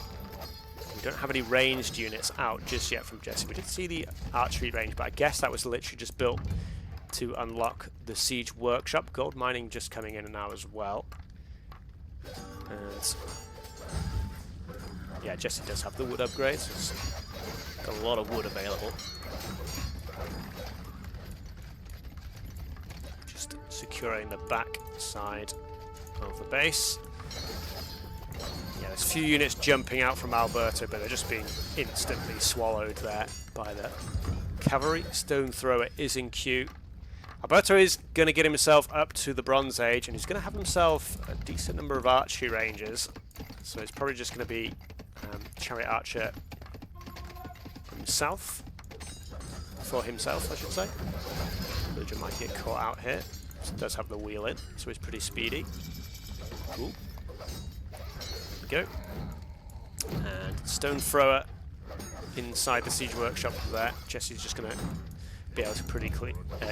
We don't have any ranged units out just yet from Jesze. We did see the archery range, but I guess that was literally just built to unlock the Siege Workshop. Gold mining just coming in now as well. And yeah, Jesze does have the wood upgrades. It's got a lot of wood available. Just securing the back side of the base. Yeah, there's a few units jumping out from Alberto, but they're just being instantly swallowed there by the cavalry. Stone Thrower is in queue. Alberto is going to get himself up to the Bronze Age, and he's going to have himself a decent number of archery ranges. So it's probably just going to be Chariot Archer himself. For himself, I should say. Villager might get caught out here. So does have the wheel in, so he's pretty speedy. Ooh. Go. And Stone Thrower inside the Siege Workshop there. Jesse's just going to be able to pretty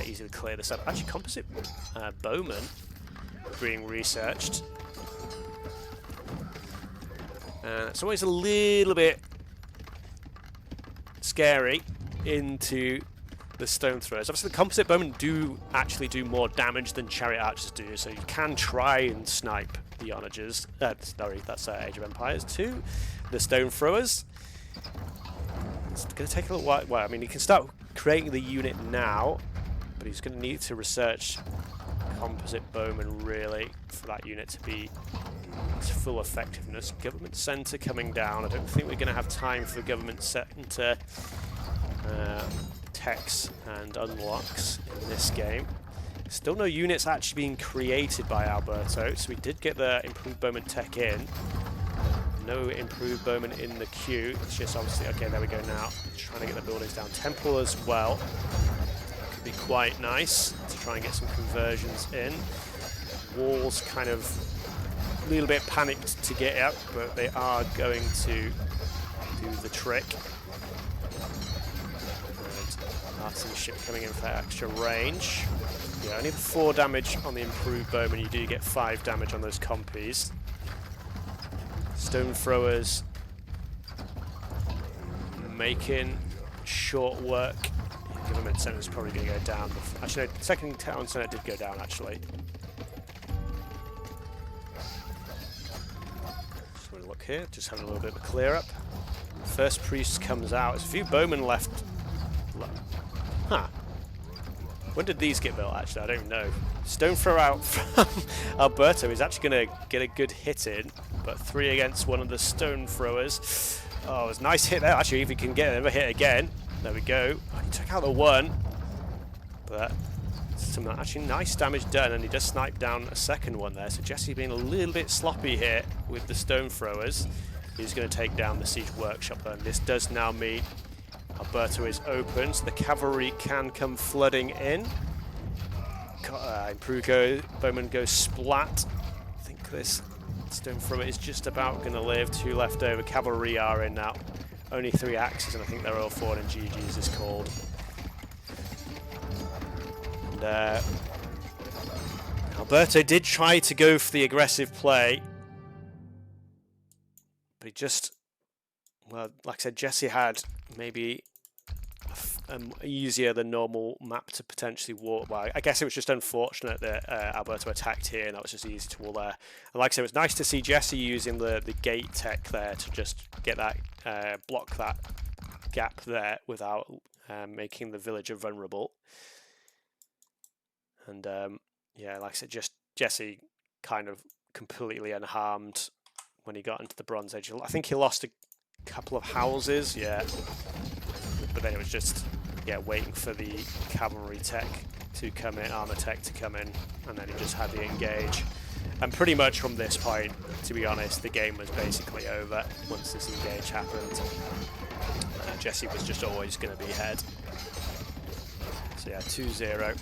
easily clear this up. Actually, Composite Bowman being researched. It's always a little bit scary into the Stone Throwers. Obviously, the Composite Bowmen do actually do more damage than Chariot Archers do, so you can try and snipe the Onagers. Sorry, that's Age of Empires 2. The Stone Throwers. It's going to take a little while. Well, I mean, you can start creating the unit now, but he's going to need to research Composite Bowman really for that unit to be its full effectiveness. Government Centre coming down. I don't think we're going to have time for Government Centre techs and unlocks in this game. Still no units actually being created by Alberto, so we did get the Improved Bowman tech in. No Improved Bowman in the queue. It's just obviously, okay, there we go now. Trying to get the buildings down. Temple as well. Could be quite nice to try and get some conversions in. Walls kind of a little bit panicked to get up, but they are going to do the trick. Artisan ship coming in for extra range. Yeah, only the 4 damage on the Improved Bowman. You do get 5 damage on those compies. Stone Throwers making short work. Government Centre is probably going to go down. Actually, no, second Town Centre did go down, actually. Just want to look here, just having a little bit of a clear up. First Priest comes out. There's a few Bowmen left. Huh. When did these get built, actually? I don't even know. Stone Throw out from Alberto is actually going to get a good hit in, but 3 against one of the Stone Throwers. Oh, it was a nice hit there. Actually, if he can get another hit again. There we go. Oh, he took out the 1, but some actually nice damage done, and he does snipe down a second one there. So Jesze being a little bit sloppy here with the Stone Throwers. He's going to take down the Siege Workshop, and this does now mean Alberto is open, so the cavalry can come flooding in. Improved Bowman goes splat. I think this Stone Thrower is just about going to live. 2 left over. Cavalry are in now. Only 3 axes, and I think they're all forward, and GG's is called. And Alberto did try to go for the aggressive play, but he just, well, like I said, Jesze had maybe easier than normal map to potentially walk. Well, I guess it was just unfortunate that Alberto attacked here, and that was just easy to wall there. And like I said, it was nice to see Jesze using the gate tech there to just get that block that gap there without making the villager vulnerable. And yeah, like I said, just Jesze kind of completely unharmed when he got into the Bronze Age. I think he lost a couple of houses, yeah. But then it was just, yeah, waiting for the cavalry tech to come in, armor tech to come in, and then he just had the engage. And pretty much from this point, to be honest, the game was basically over once this engage happened. Jesze was just always going to be ahead. So yeah, 2-0.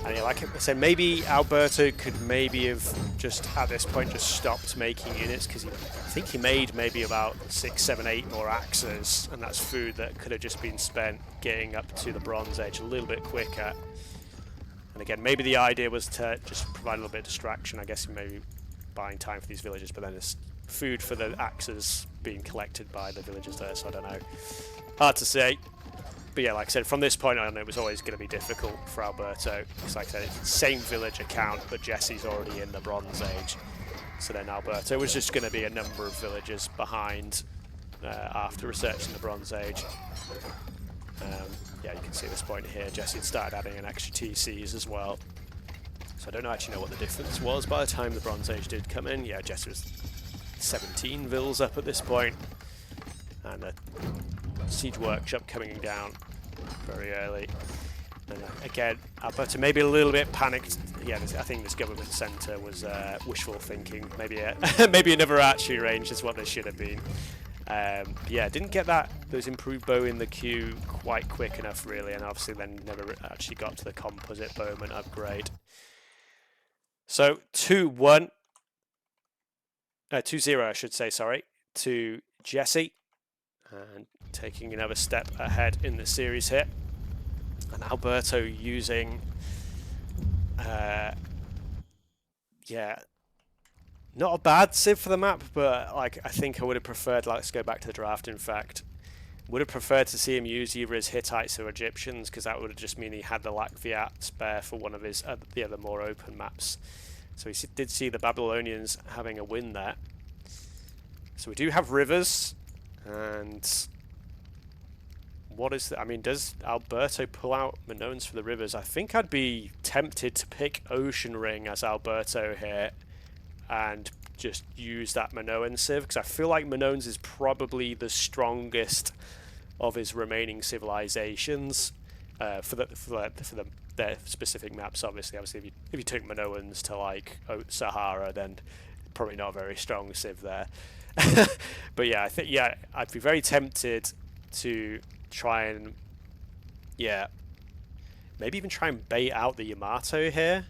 And yeah, like I said, maybe Alberto could maybe have just at this point just stopped making units, because I think he made maybe about 6, 7, 8 more axes, and that's food that could have just been spent getting up to the Bronze Age a little bit quicker. And again, maybe the idea was to just provide a little bit of distraction. I guess maybe buying time for these villagers, but then there's food for the axes being collected by the villagers there, so I don't know. Hard to say. But yeah, like I said, from this point on, it was always going to be difficult for Alberto. Because like I said, it's the same village account, but Jesse's already in the Bronze Age. So then Alberto was just going to be a number of villagers behind after researching the Bronze Age. Yeah, you can see at this point here, Jesze had started adding an extra TCs as well. So I don't actually know what the difference was by the time the Bronze Age did come in. Yeah, Jesze was 17 vills up at this point. And the siege workshop coming down very early. And again, Alberto maybe a little bit panicked. Yeah, I think this government centre was wishful thinking. Maybe maybe it never actually arranged as what they should have been. Yeah, didn't get those improved bow in the queue quite quick enough, really, and obviously then never actually got to the composite bowman upgrade. So 2-1, 2-0, I should say, sorry, to Jesze, and taking another step ahead in the series here. And Alberto using, yeah, not a bad civ for the map, but like I think I would have preferred, let's go back to the draft in fact, would have preferred to see him use either his Hittites or Egyptians, because that would have just mean he had the Latvia spare for one of his the other more open maps. So he did see the Babylonians having a win there. So we do have rivers, and what is I mean, does Alberto pull out Minoans for the rivers? I think I'd be tempted to pick Ocean Ring as Alberto here and just use that Minoan civ, because I feel like Minoans is probably the strongest of his remaining civilizations for their specific maps. Obviously, if you took Minoans to like Sahara, then probably not a very strong civ there. But yeah, I think I'd be very tempted to try and maybe even try and bait out the Yamato here.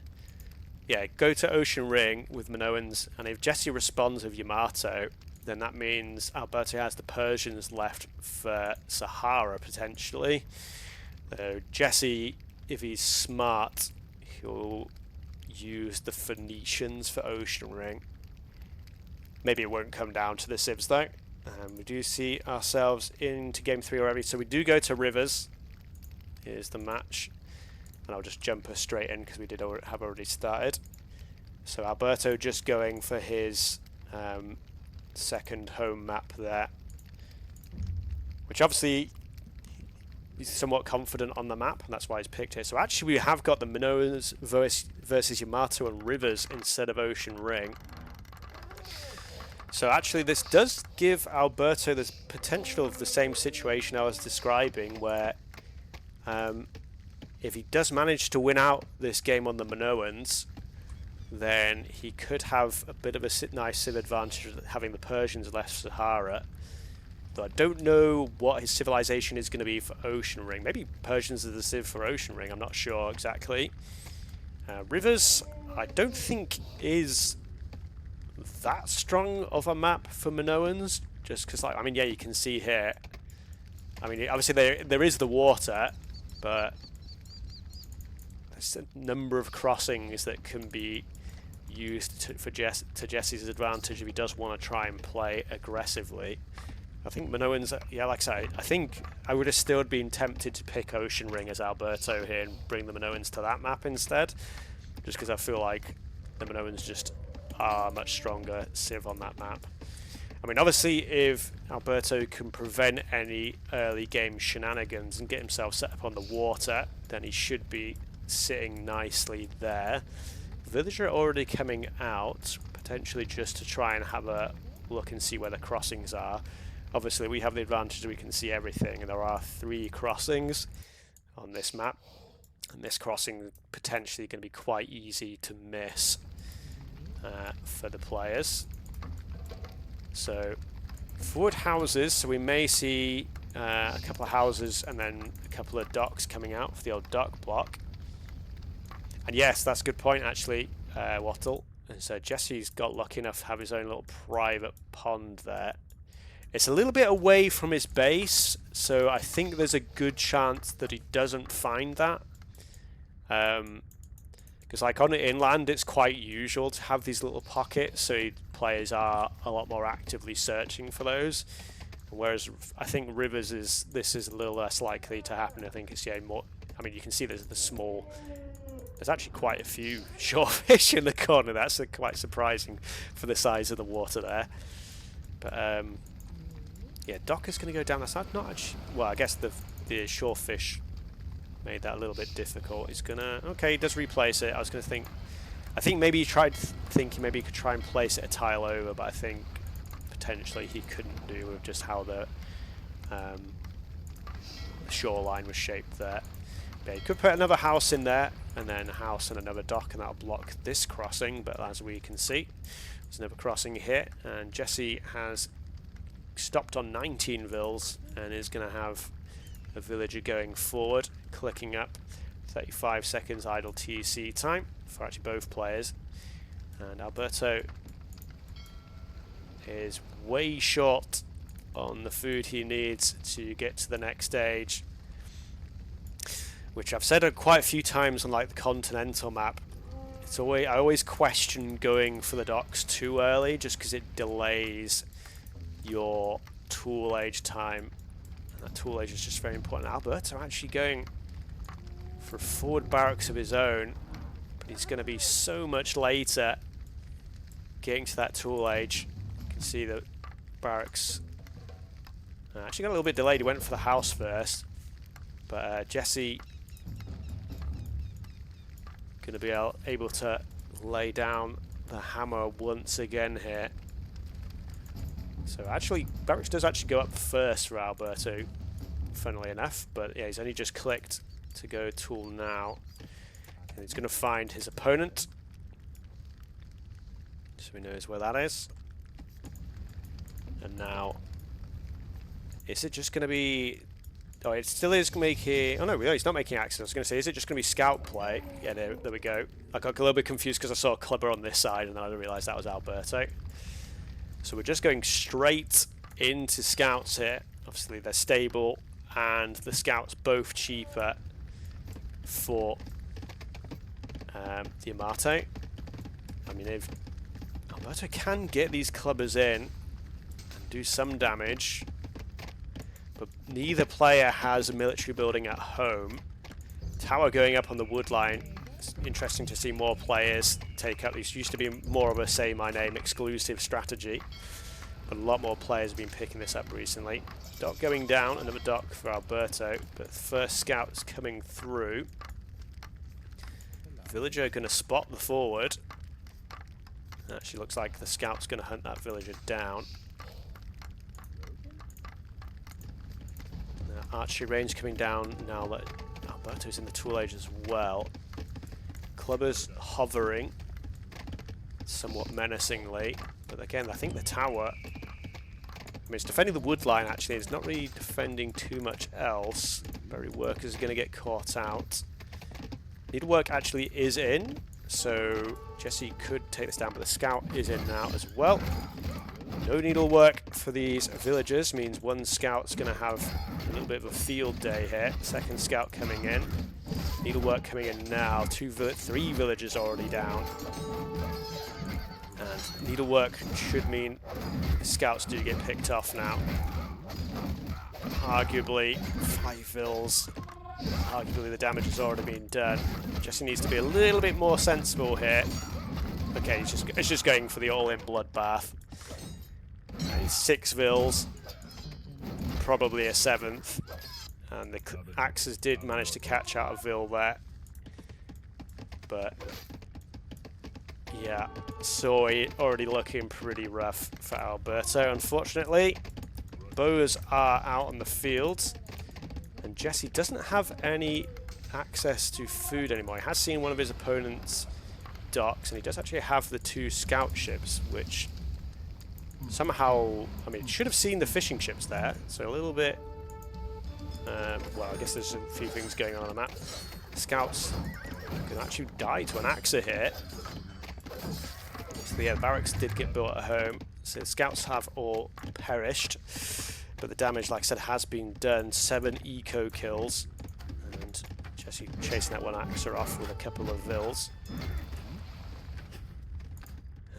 Yeah, go to Ocean Ring with Minoans, and if Jesze responds with Yamato, then that means Alberto has the Persians left for Sahara potentially. Jesze, if he's smart, he'll use the Phoenicians for Ocean Ring. Maybe it won't come down to the civs though. We do see ourselves into game 3 already, so we do go to rivers. Here's the match. And I'll just jump us straight in because we have already started. So Alberto just going for his second home map there, which obviously he's somewhat confident on the map, and that's why he's picked it. So actually we have got the Minoans versus Yamato and rivers instead of Ocean Ring. So actually this does give Alberto the potential of the same situation I was describing, where if he does manage to win out this game on the Minoans, then he could have a bit of a nice civ advantage having the Persians left Sahara. Though I don't know what his civilization is going to be for Ocean Ring. Maybe Persians are the civ for Ocean Ring, I'm not sure exactly. Rivers, I don't think is that strong of a map for Minoans, just because, like, I mean, yeah, you can see here, I mean, obviously there is the water, but there's a number of crossings that can be used to Jesse's advantage if he does want to try and play aggressively. I think Minoans, yeah, like I say, I think I would have still been tempted to pick Ocean Ring as Alberto here and bring the Minoans to that map instead, just because I feel like the Minoans just are much stronger Civ on that map. I mean, obviously, if Alberto can prevent any early game shenanigans and get himself set up on the water, then he should be sitting nicely there. Villager already coming out, potentially just to try and have a look and see where the crossings are. Obviously, we have the advantage that we can see everything, and there are 3 crossings on this map. And this crossing potentially going to be quite easy to miss for the players. So, forward houses, so we may see a couple of houses and then a couple of docks coming out for the old dock block. And yes, that's a good point actually, Wattle. And so Jesse's got lucky enough to have his own little private pond there. It's a little bit away from his base, so I think there's a good chance that he doesn't find that. Because like on the inland, it's quite usual to have these little pockets, so players are a lot more actively searching for those. Whereas I think rivers this is a little less likely to happen. I think it's more. I mean, you can see there's the small. There's actually quite a few shore fish in the corner. That's quite surprising for the size of the water there. But yeah, dock is going to go down that side. Not actually, well, I guess the shore fish made that a little bit difficult. He's gonna, okay, he does replace it. I was gonna think, I think maybe he tried thinking maybe he could try and place it a tile over, but I think potentially he couldn't do with just how the shoreline was shaped there. But he could put another house in there, and then a house and another dock, and that'll block this crossing. But as we can see, there's another crossing here, and Jesse has stopped on 19 vills and is going to have a villager going forward, clicking up. 35 seconds idle TC time for actually both players, and Alberto is way short on the food he needs to get to the next stage, which I've said quite a few times on like the continental map. It's always, I always question going for the docks too early, just because it delays your tool age time, and that tool age is just very important. Alberto actually going for a forward barracks of his own, but he's going to be so much later getting to that tool age. You can see the barracks actually got a little bit delayed. He went for the house first, but Jesse going to be able to lay down the hammer once again here. So actually, barracks does actually go up first for Alberto, funnily enough, but yeah, he's only just clicked to go tool now, and he's going to find his opponent, so he knows where that is. And now, is it just going to be? Oh, it still is making. Oh no, really, he's not making accidents. I was going to say, is it just going to be scout play? Yeah, there we go. I got a little bit confused because I saw a clubber on this side, and then I realised that was Alberto. So we're just going straight into scouts here. Obviously, they're stable, and the scouts both cheaper for the Amate. I mean, if Alberto can get these clubbers in and do some damage, but neither player has a military building at home. Tower going up on the wood line. It's interesting to see more players take up. This used to be more of a say my name exclusive strategy, but a lot more players have been picking this up recently. Dock going down, another dock for Alberto, but first scout's coming through. Villager going to spot the forward. Actually looks like the scout's going to hunt that villager down. Archery range coming down now that Alberto's in the tool age as well. Clubbers hovering somewhat menacingly, but again I think the tower, I mean, it's defending the wood line actually, it's not really defending too much else. Berry workers are going to get caught out. Needlework actually is in, so Jesse could take this down, but the scout is in now as well. No needlework for these villagers means one scout's going to have a little bit of a field day here. Second scout coming in. Needlework coming in now. 3 villagers already down. And needlework should mean scouts do get picked off now. Arguably, 5 vills. Arguably the damage has already been done. Jesze needs to be a little bit more sensible here. Okay, it's just going for the all-in bloodbath. And 6 vills. Probably a 7th. And the axes did manage to catch out a vill there. But yeah, so already looking pretty rough for Alberto, unfortunately. Bows are out on the field, and Jesze doesn't have any access to food anymore. He has seen one of his opponent's docks, and he does actually have the 2 scout ships, which somehow, I mean, should have seen the fishing ships there, so a little bit, well, I guess there's a few things going on that. Scouts can actually die to an axa here. So yeah, the barracks did get built at home, so the scouts have all perished, but the damage, like I said, has been done. 7 eco kills, and Jesze chasing that one axa off with a couple of vills.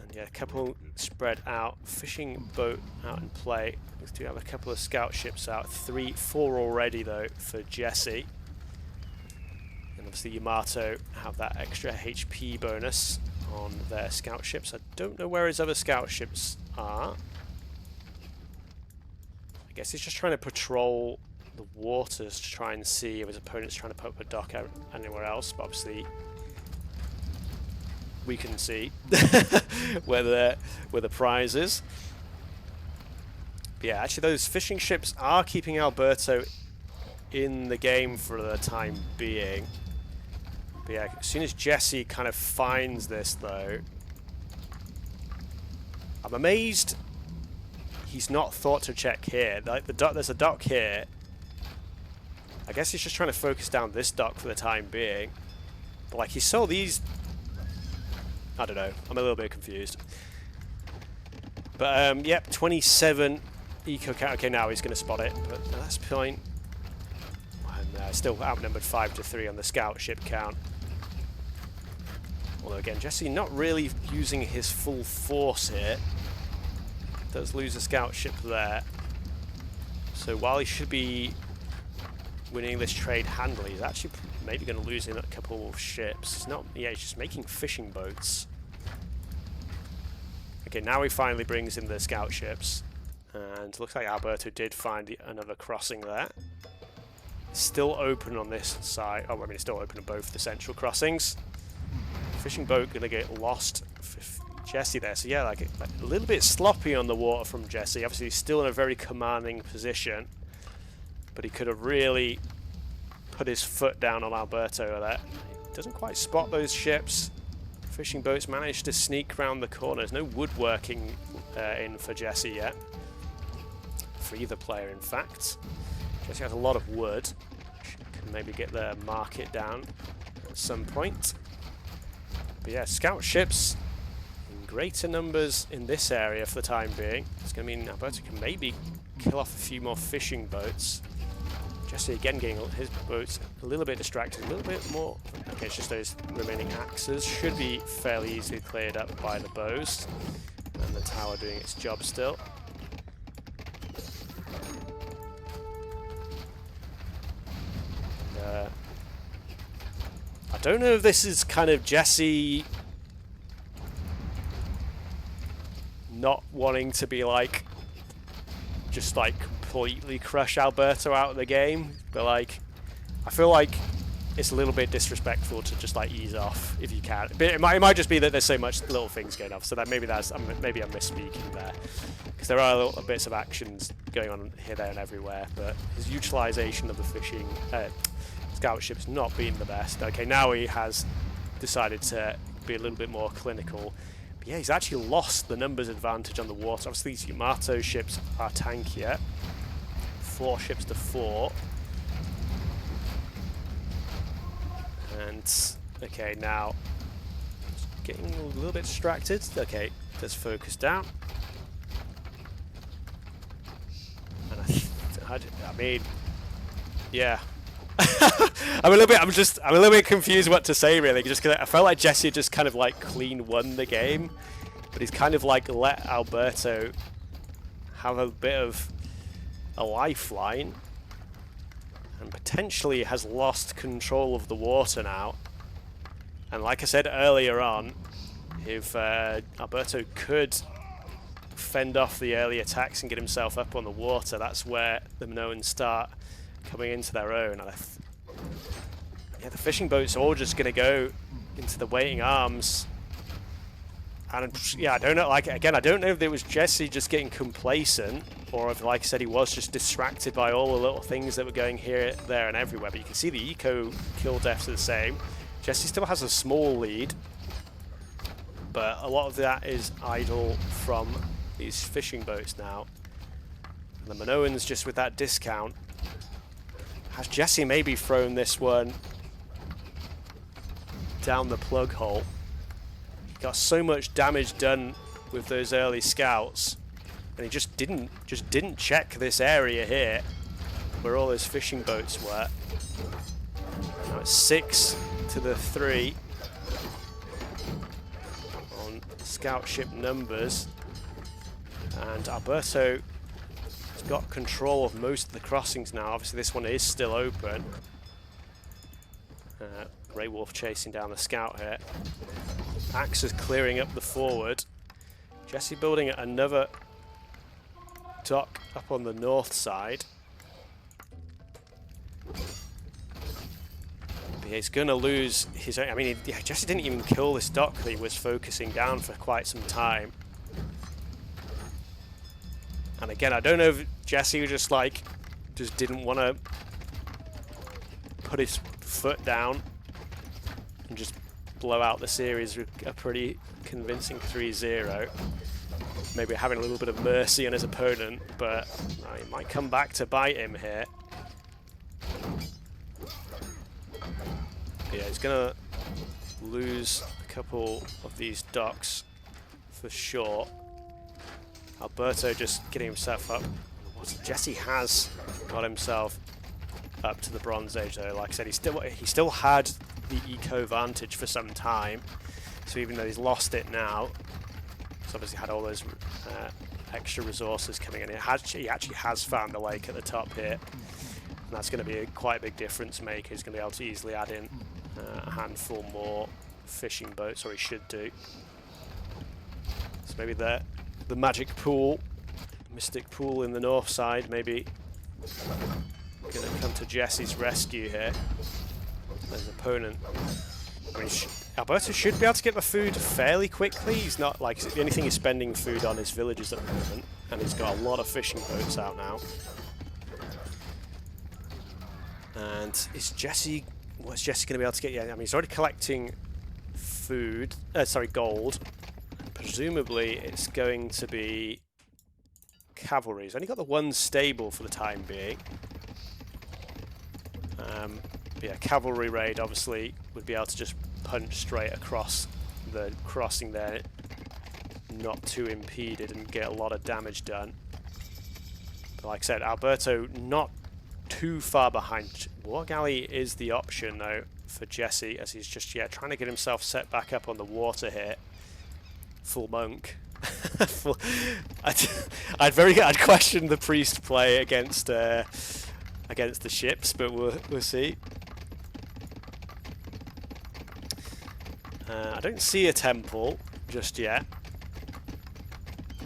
And yeah, a couple spread out. Fishing boat out in play. We do have a couple of scout ships out. 4 already though for Jesze. And obviously Yamato have that extra HP bonus on their scout ships. I don't know where his other scout ships are. I guess he's just trying to patrol the waters to try and see if his opponent's trying to put up a dock out anywhere else, but obviously we can see where the prize is. But yeah, actually those fishing ships are keeping Alberto in the game for the time being. But yeah, as soon as Jesze kind of finds this though, I'm amazed he's not thought to check here. Like there's a dock here. I guess he's just trying to focus down this dock for the time being. But like he saw these, I don't know, I'm a little bit confused. But yep, 27 eco count. Okay, now he's going to spot it, but at this point, and still outnumbered 5-3 on the scout ship count. Although again, Jesze not really using his full force here. Does lose a scout ship there. So while he should be winning this trade handily, he's actually maybe going to lose in a couple of ships. He's not, yeah, he's just making fishing boats. Okay, now he finally brings in the scout ships. And looks like Alberto did find another crossing there. Still open on this side. Oh, I mean, it's still open on both the central crossings. Fishing boat going to get lost for Jesze there. So yeah, like a little bit sloppy on the water from Jesze. Obviously, he's still in a very commanding position. But he could have really put his foot down on Alberto there. He doesn't quite spot those ships. Fishing boats managed to sneak around the corners. No woodworking in for Jesze yet. For either player, in fact. Jesze has a lot of wood. Can maybe get the market down at some point. But yeah, scout ships in greater numbers in this area for the time being. It's going to mean Alberto can maybe kill off a few more fishing boats. Jesze again getting his boats a little bit distracted, a little bit more. Okay, it's just those remaining axes. Should be fairly easily cleared up by the bows. And the tower doing its job still. I don't know if this is kind of Jesze not wanting to be like, just like completely crush Alberto out of the game, but like, I feel like it's a little bit disrespectful to just like ease off if you can. But it might just be that there's so much little things going off, so that maybe I'm misspeaking there, because there are little bits of actions going on here, there, and everywhere. But his utilization of the fishing scout ship's not been the best. Okay, now he has decided to be a little bit more clinical. But yeah, he's actually lost the numbers advantage on the water. Obviously, these Yamato ships are tankier. 4 ships to 4. And okay, now getting a little bit distracted. Okay, let's focus down. And I mean, yeah. I I'm a little bit confused what to say really, just because I felt like Jesze just kind of like clean won the game, but he's kind of like let Alberto have a bit of a lifeline, and potentially has lost control of the water now. And like I said earlier on, if Alberto could fend off the early attacks and get himself up on the water, that's where the Minoans start coming into their own. And yeah, the fishing boats are all just going to go into the waiting arms. And yeah, I don't know, like, again, I don't know if it was Jesze just getting complacent, or if, like I said, he was just distracted by all the little things that were going here, there, and everywhere. But you can see the eco kill deaths are the same. Jesze still has a small lead, but a lot of that is idle from these fishing boats now. And the Minoans, just with that discount, has Jesze maybe thrown this one down the plug hole? Got so much damage done with those early scouts, and he just didn't check this area here where all those fishing boats were. Now it's 6 to the 3 on scout ship numbers, and Alberto has got control of most of the crossings now. Obviously this one is still open. Grey Wolf chasing down the scout here. Axe is clearing up the forward. Jesze building another dock up on the north side. But he's going to lose his own. I mean, Jesze didn't even kill this dock that he was focusing down for quite some time. And again, I don't know if Jesze just didn't want to put his foot down and just blow out the series with a pretty convincing 3-0. Maybe having a little bit of mercy on his opponent, but he might come back to bite him here. Yeah, he's gonna lose a couple of these docks for sure. Alberto just getting himself up. Jesze has got himself up to the Bronze Age though. Like I said, he still had the eco vantage for some time, so even though he's lost it now, he's obviously had all those extra resources coming in. He actually has found the lake at the top here, and that's going to be quite a big difference maker. He's going to be able to easily add in a handful more fishing boats, or he should do. So maybe the magic pool, mystic pool in the north side, maybe going to come to Jesse's rescue here. His opponent. I mean, Alberto should be able to get the food fairly quickly. He's not like, the only thing he's spending food on is villagers at the moment, and he's got a lot of fishing boats out now. And is Jesze? What's Jesze going to be able to get? Yeah, I mean, he's already collecting food. Gold. And presumably, it's going to be cavalry. He's only got the one stable for the time being. Yeah, cavalry raid obviously would be able to just punch straight across the crossing there, not too impeded, and get a lot of damage done. But like I said, Alberto not too far behind. War Galley is the option though for Jesze, as he's just trying to get himself set back up on the water here. Full monk. I'd question the priest play against the ships, but we'll see. I don't see a temple just yet.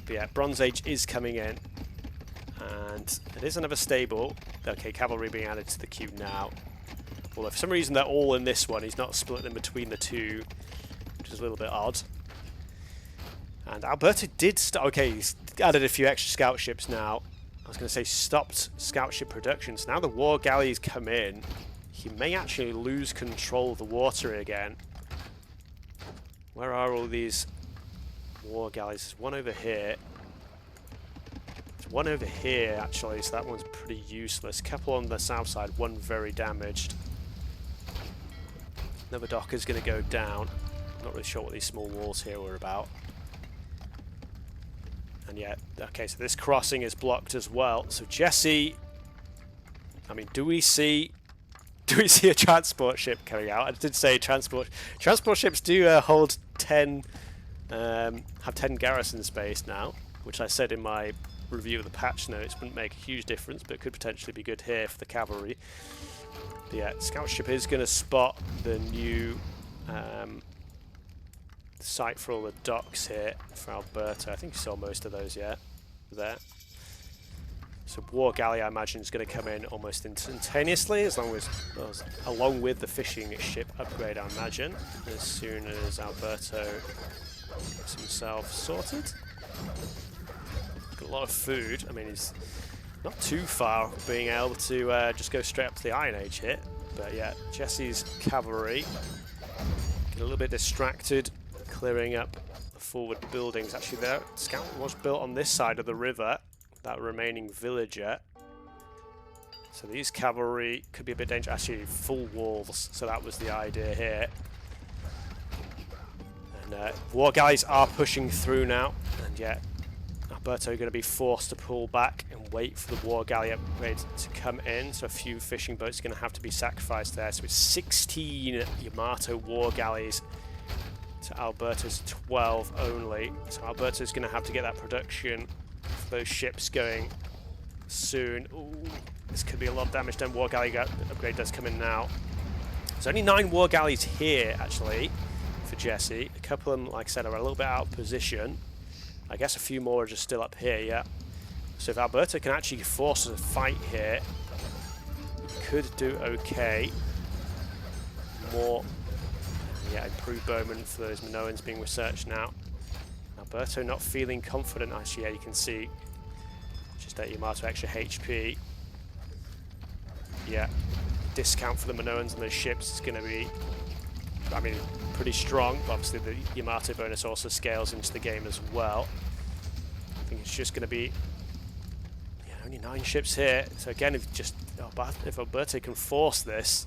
But yeah, Bronze Age is coming in. And it is another stable. Okay, cavalry being added to the queue now. Although for some reason they're all in this one. He's not split them between the two, which is a little bit odd. And Alberto did okay, he's added a few extra scout ships now. I was going to say stopped scout ship production. So now the war galleys come in. He may actually lose control of the water again. Where are all these war galleys? There's one over here. There's one over here actually, so that one's pretty useless. Couple on the south side, one very damaged. Another dock is going to go down. Not really sure what these small walls here were about. And yeah, okay, so this crossing is blocked as well. So Jesze, I mean, do we see Do we see a transport ship coming out? I did say transport ships do hold 10, have 10 garrison space now, which I said in my review of the patch notes wouldn't make a huge difference, but could potentially be good here for the cavalry. But yeah, scout ship is going to spot the new site for all the docks here for Alberto. I think you saw most of those yet there. So war galley, I imagine, is going to come in almost instantaneously, along with the fishing ship upgrade, I imagine, as soon as Alberto gets himself sorted. Got a lot of food. I mean, he's not too far being able to just go straight up to the Iron Age hit. But yeah, Jesse's cavalry get a little bit distracted, clearing up the forward buildings. Actually, their scout was built on this side of the river. That remaining villager. So these cavalry could be a bit dangerous. Actually, full walls. So that was the idea here. And war galleys are pushing through now. And yet, Alberto going to be forced to pull back and wait for the war galley upgrade to come in. So a few fishing boats are going to have to be sacrificed there. So it's 16 Yamato war galleys to Alberto's 12 only. So Alberto's going to have to get that production for those ships going soon. Ooh, this could be a lot of damage done. War galley upgrade does come in now. There's only 9 war galleys here, actually, for Jesse. A couple of them, like I said, are a little bit out of position. I guess a few more are just still up here, yeah. So if Alberto can actually force a fight here, he could do okay. More, yeah, improved bowmen for those Minoans being researched now. Alberto not feeling confident. Actually, yeah, you can see just that Yamato extra HP. Yeah, discount for the Minoans and those ships is going to be, I mean, pretty strong. But obviously, the Yamato bonus also scales into the game as well. I think it's just going to be, yeah, only 9 ships here. So again, if Alberto can force this,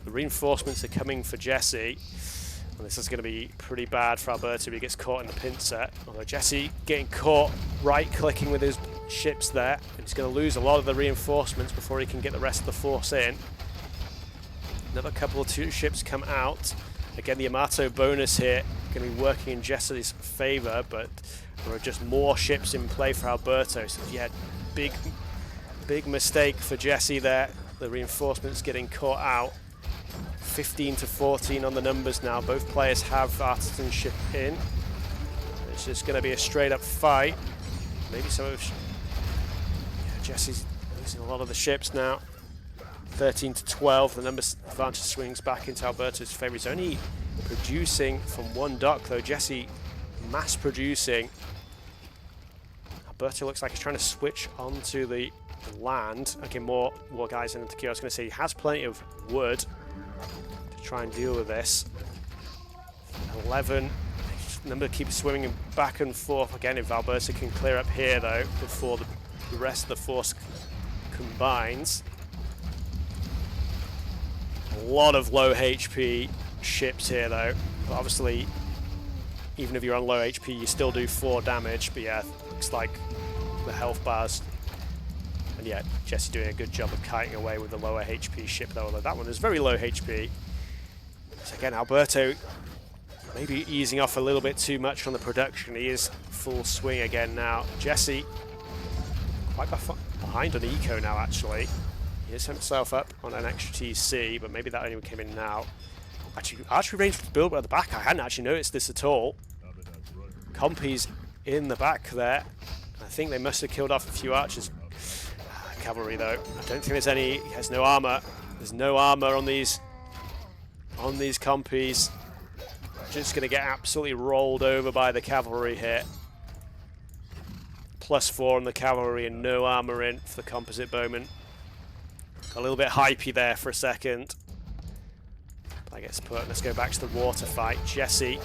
the reinforcements are coming for Jesse. And this is going to be pretty bad for Alberto if he gets caught in the pincer. Although Jesse getting caught right-clicking with his ships there. And he's going to lose a lot of the reinforcements before he can get the rest of the force in. Another couple of 2 ships come out. Again, the Yamato bonus here going to be working in Jesse's favour, but there are just more ships in play for Alberto. So yeah, big mistake for Jesse there. The reinforcements getting caught out. 15 to 14 on the numbers now. Both players have artisanship in. It's just going to be a straight up fight. Maybe some of Jesse's losing a lot of the ships now. 13 to 12. The numbers advantage swings back into Alberto's favour. He's only producing from 1 dock though. Jesse mass producing. Alberto looks like he's trying to switch onto the land. Okay, more guys in the queue. I was going to say he has plenty of wood to try and deal with this. 11. Number keeps swinging back and forth. Again, if Alberto can clear up here though before the rest of the force combines. A lot of low HP ships here though. But obviously, even if you're on low HP, you still do 4 damage. But yeah, looks like the health bars. And yeah, Jesse doing a good job of kiting away with the lower HP ship though, although that one is very low HP. So again, Alberto maybe easing off a little bit too much on the production. He is full swing again now. Jesse quite behind on eco now actually. He has himself up on an extra TC, but maybe that only came in now. Actually, archery range to build at the back. I hadn't actually noticed this at all. Compy's in the back there. I think they must have killed off a few archers. Cavalry though. I don't think there's any. He has no armor. There's no armor on these Compys. Just going to get absolutely rolled over by the cavalry here. +4 on the cavalry and no armor in for the composite bowman. Got a little bit hypey there for a second. That gets put. Let's go back to the water fight. Jesse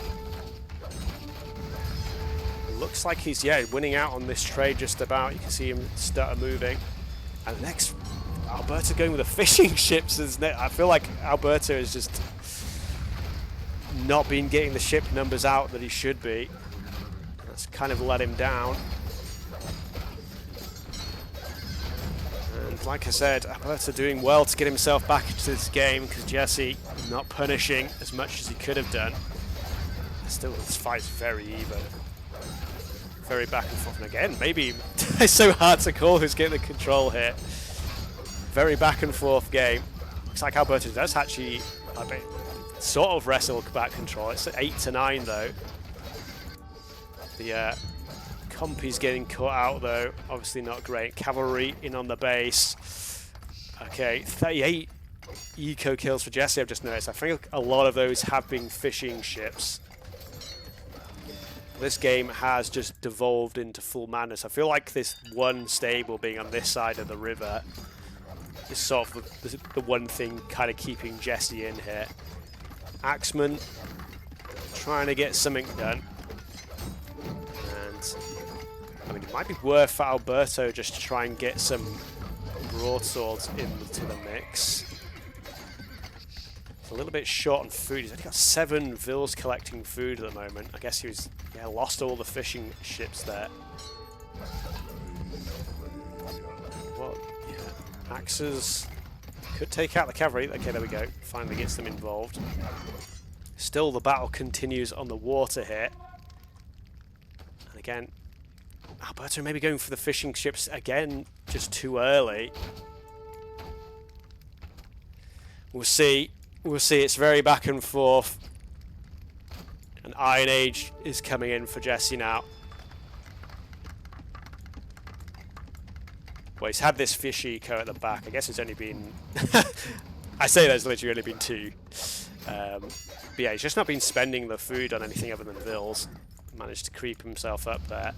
looks like he's winning out on this trade just about. You can see him stutter moving. And next, Alberto going with the fishing ships. I feel like Alberto has just not been getting the ship numbers out that he should be. That's kind of let him down. And like I said, Alberto doing well to get himself back into this game because Jesze not punishing as much as he could have done. Still, this fight's very even. Very back and forth. And again, maybe it's so hard to call who's getting the control here. Very back and forth game. Looks like Alberto does actually sort of wrestle back control. It's 8-9 though. The compy's getting cut out though. Obviously not great. Cavalry in on the base. Okay, 38 eco kills for Jesze, I've just noticed. I think a lot of those have been fishing ships. This game has just devolved into full madness. I feel like this one stable being on this side of the river is sort of the one thing kind of keeping Jesze in here. Axeman trying to get something done. And I mean, it might be worth for Alberto just to try and get some broadswords into the mix. He's a little bit short on food. He's only got 7 Vils collecting food at the moment. I guess he was, yeah, lost all the fishing ships there. Well, yeah, axes could take out the cavalry. Okay, there we go. Finally gets them involved. Still, the battle continues on the water here. And again, Alberto maybe going for the fishing ships again, just too early. We'll see. We'll see. It's very back and forth. And Iron Age is coming in for Jesze now. Well, he's had this fish eco at the back. I guess it's only been... I say there's literally only been 2. But yeah, he's just not been spending the food on anything other than Vils. Managed to creep himself up there.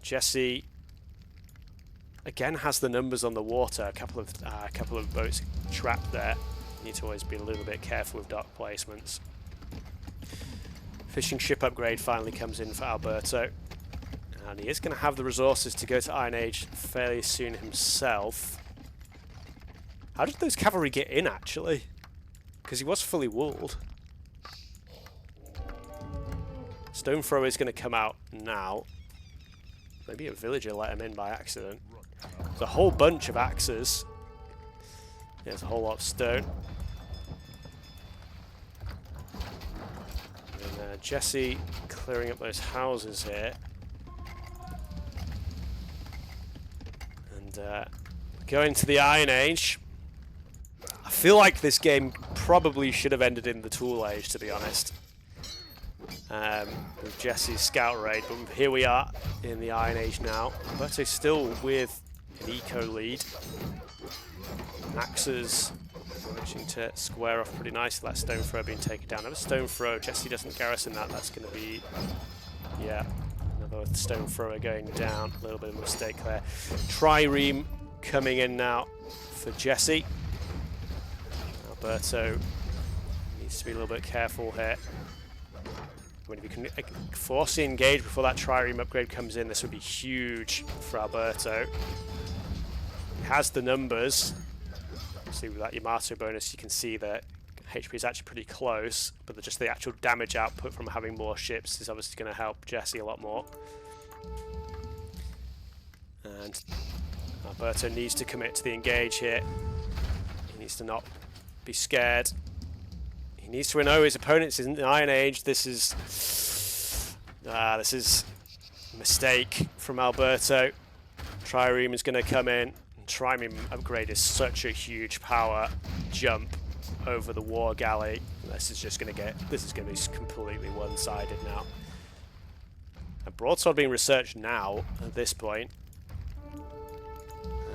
Jesze again has the numbers on the water. A couple of boats trapped there. Need to always be a little bit careful with dock placements. Fishing ship upgrade finally comes in for Alberto. And he is going to have the resources to go to Iron Age fairly soon himself. How did those cavalry get in, actually? Because he was fully walled. Stone thrower is going to come out now. Maybe a villager let him in by accident. There's a whole bunch of axes. There's a whole lot of stone. And Jesze clearing up those houses here. And going to the Iron Age. I feel like this game probably should have ended in the Tool Age, to be honest. With Jesse's scout raid, but here we are in the Iron Age now. Alberto still with an eco lead. Axes managing to square off pretty nicely. That stone throw being taken down. Another stone throw. Jesze doesn't garrison that. That's going to be, yeah, another stone thrower going down. A little bit of a mistake there. Trireme coming in now for Jesze. Alberto needs to be a little bit careful here. When we can force the engage before that trireme upgrade comes in, this would be huge for Alberto. He has the numbers. See, with that Yamato bonus, you can see that HP is actually pretty close, but just the actual damage output from having more ships is obviously going to help Jesze a lot more. And Alberto needs to commit to the engage here. He needs to not be scared. He needs to know his opponents in the Iron Age. This is a mistake from Alberto. Trireme is going to come in. Trireme upgrade is such a huge power jump over the war galley. This is going to be completely one-sided now. A broadsword being researched now at this point.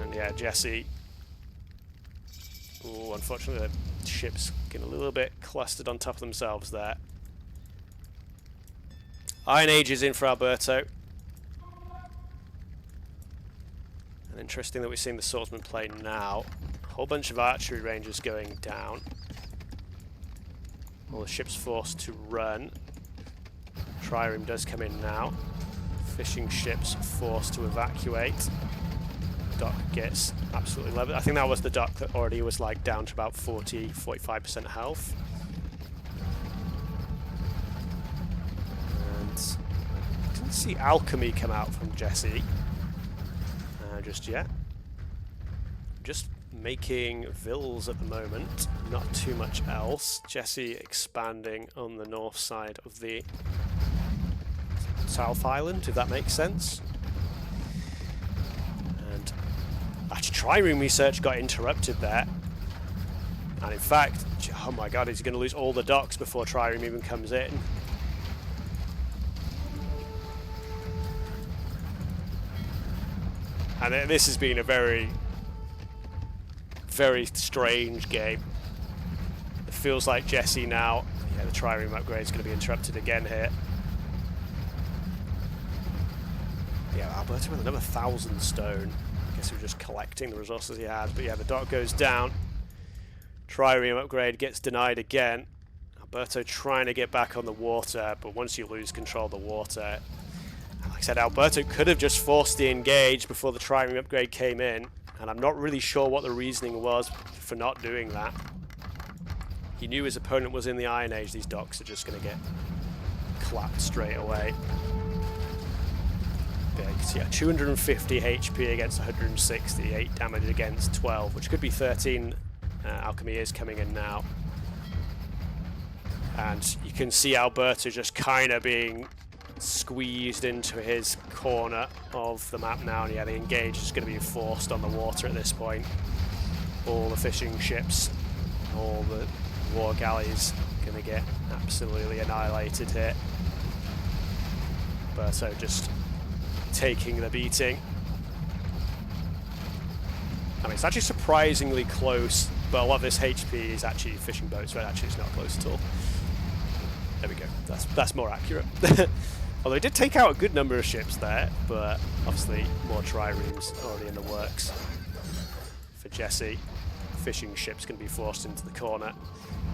And yeah, Jesze. Ooh, unfortunately the ship's getting a little bit clustered on top of themselves there. Iron Age is in for Alberto. And interesting that we're seeing the swordsman play now. A whole bunch of archery rangers going down. All the ships forced to run. Trireme does come in now. Fishing ships forced to evacuate. Dock gets absolutely leveled. I think that was the dock that already was like down to about 45% health. And didn't see alchemy come out from Jesze just yet. just making vills at the moment, not too much else. Jesze expanding on the north side of the South Island, if that makes sense. And actually, Trireme research got interrupted there. And in fact, oh my god, he's going to lose all the docks before Trireme even comes in. And this has been a very, very strange game. It feels like Jesze now, yeah, the Trireme upgrade is going to be interrupted again here. Yeah, Alberto with another 1,000 stone. I guess he was just collecting the resources he had. But yeah, the dock goes down. Trireme upgrade gets denied again. Alberto trying to get back on the water, but once you lose control of the water, like I said, Alberto could have just forced the engage before the Trireme upgrade came in, and I'm not really sure what the reasoning was for not doing that. He knew his opponent was in the Iron Age. These docks are just going to get clapped straight away. Yeah, you can see 250 HP against 160, 8 damage against 12, which could be 13. Alchemy is coming in now. And you can see Alberto just kind of being squeezed into his corner of the map now. And yeah, the engage is going to be forced on the water at this point. All the fishing ships, all the war galleys going to get absolutely annihilated here. Alberto just taking the beating. I mean, it's actually surprisingly close, but a lot of this HP is actually fishing boats, but actually it's not close at all. There we go. That's more accurate. Although he did take out a good number of ships there, but obviously more triremes already in the works. For Jesze, fishing ship's going to be forced into the corner.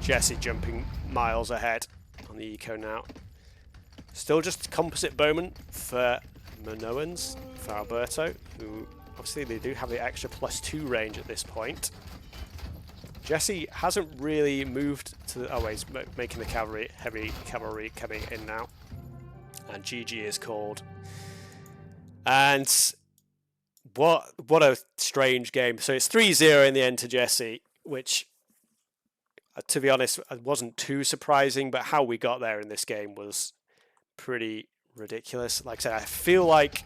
Jesze jumping miles ahead on the eco now. Still just composite bowman for Minoans, for Alberto, who obviously they do have the extra +2 range at this point. Jesze hasn't really moved to... Oh, he's making the cavalry, heavy cavalry coming in now. And GG is called. And what a strange game. So it's 3-0 in the end to Jesze, which, to be honest, wasn't too surprising, but how we got there in this game was pretty ridiculous. Like I said, I feel like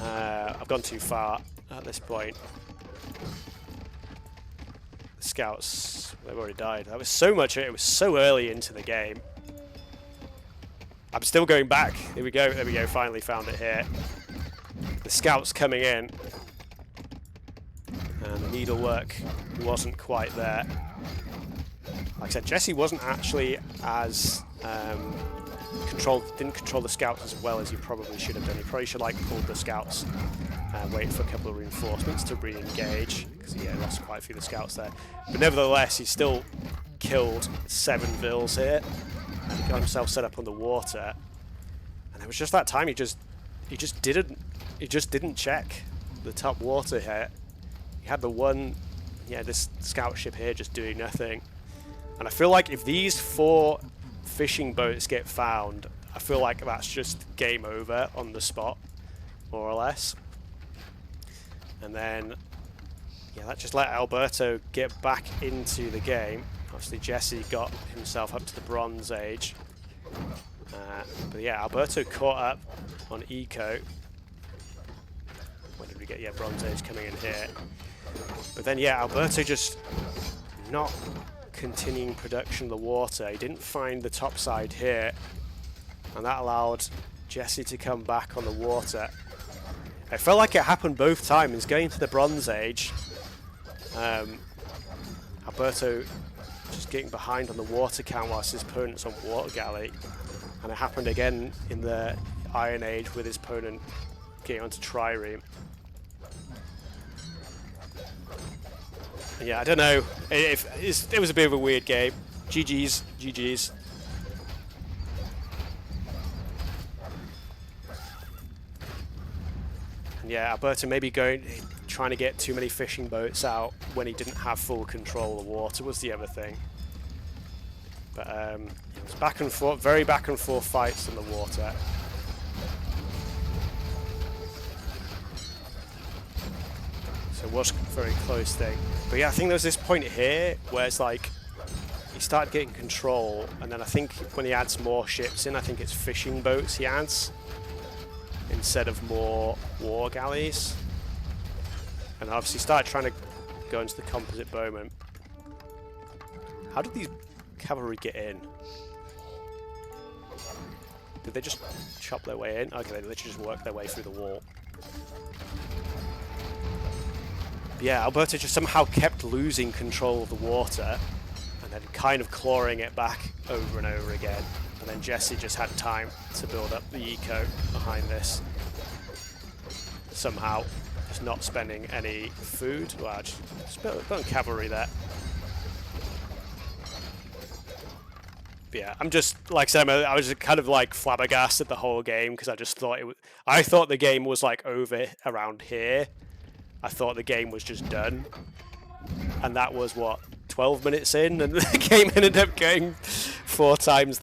I've gone too far at this point. The scouts, they've already died. That was so much, it was so early into the game. I'm still going back. Here we go, there we go, finally found it here. The scouts coming in. And the needlework wasn't quite there. Like I said, Jesze wasn't actually as didn't control the scouts as well as he probably should have done. He probably should have pulled the scouts and wait for a couple of reinforcements to re-engage, because he lost quite a few of the scouts there. But nevertheless, he still killed 7 vills here and got himself set up on the water. And it was just that time he just didn't check the top water here. He had the one, this scout ship here just doing nothing. And I feel like if these 4 fishing boats get found, I feel like that's just game over on the spot, more or less. And then, that just let Alberto get back into the game. Obviously, Jesze got himself up to the Bronze Age. But Alberto caught up on eco. When did we get, Bronze Age coming in here. But then, Alberto just not continuing production of the water. He didn't find the top side here, and that allowed Jesze to come back on the water. It felt like it happened both times. Going to the Bronze Age, Alberto just getting behind on the water count whilst his opponent's on water galley, and it happened again in the Iron Age with his opponent getting onto trireme. I don't know. It was a bit of a weird game. GG's, GG's. And Alberto maybe trying to get too many fishing boats out when he didn't have full control of the water was the other thing. But it was back and forth, very back and forth fights in the water. So it was a very close thing. But yeah, I think there's this point here where it's like he started getting control, and then I think when he adds more ships in, I think it's fishing boats he adds instead of more war galleys. And obviously started trying to go into the composite bowman. How did these cavalry get in? Did they just chop their way in? Okay, they literally just worked their way through the wall. But yeah, Alberto just somehow kept losing control of the water and then kind of clawing it back over and over again. And then Jesze just had time to build up the eco behind this. Somehow, just not spending any food. Wow, just building cavalry there. But yeah, I'm just, like I said, I was kind of like flabbergasted the whole game because I just thought I thought the game was like over around here. I thought the game was just done. And that was what, 12 minutes in, and the game ended up going 4 times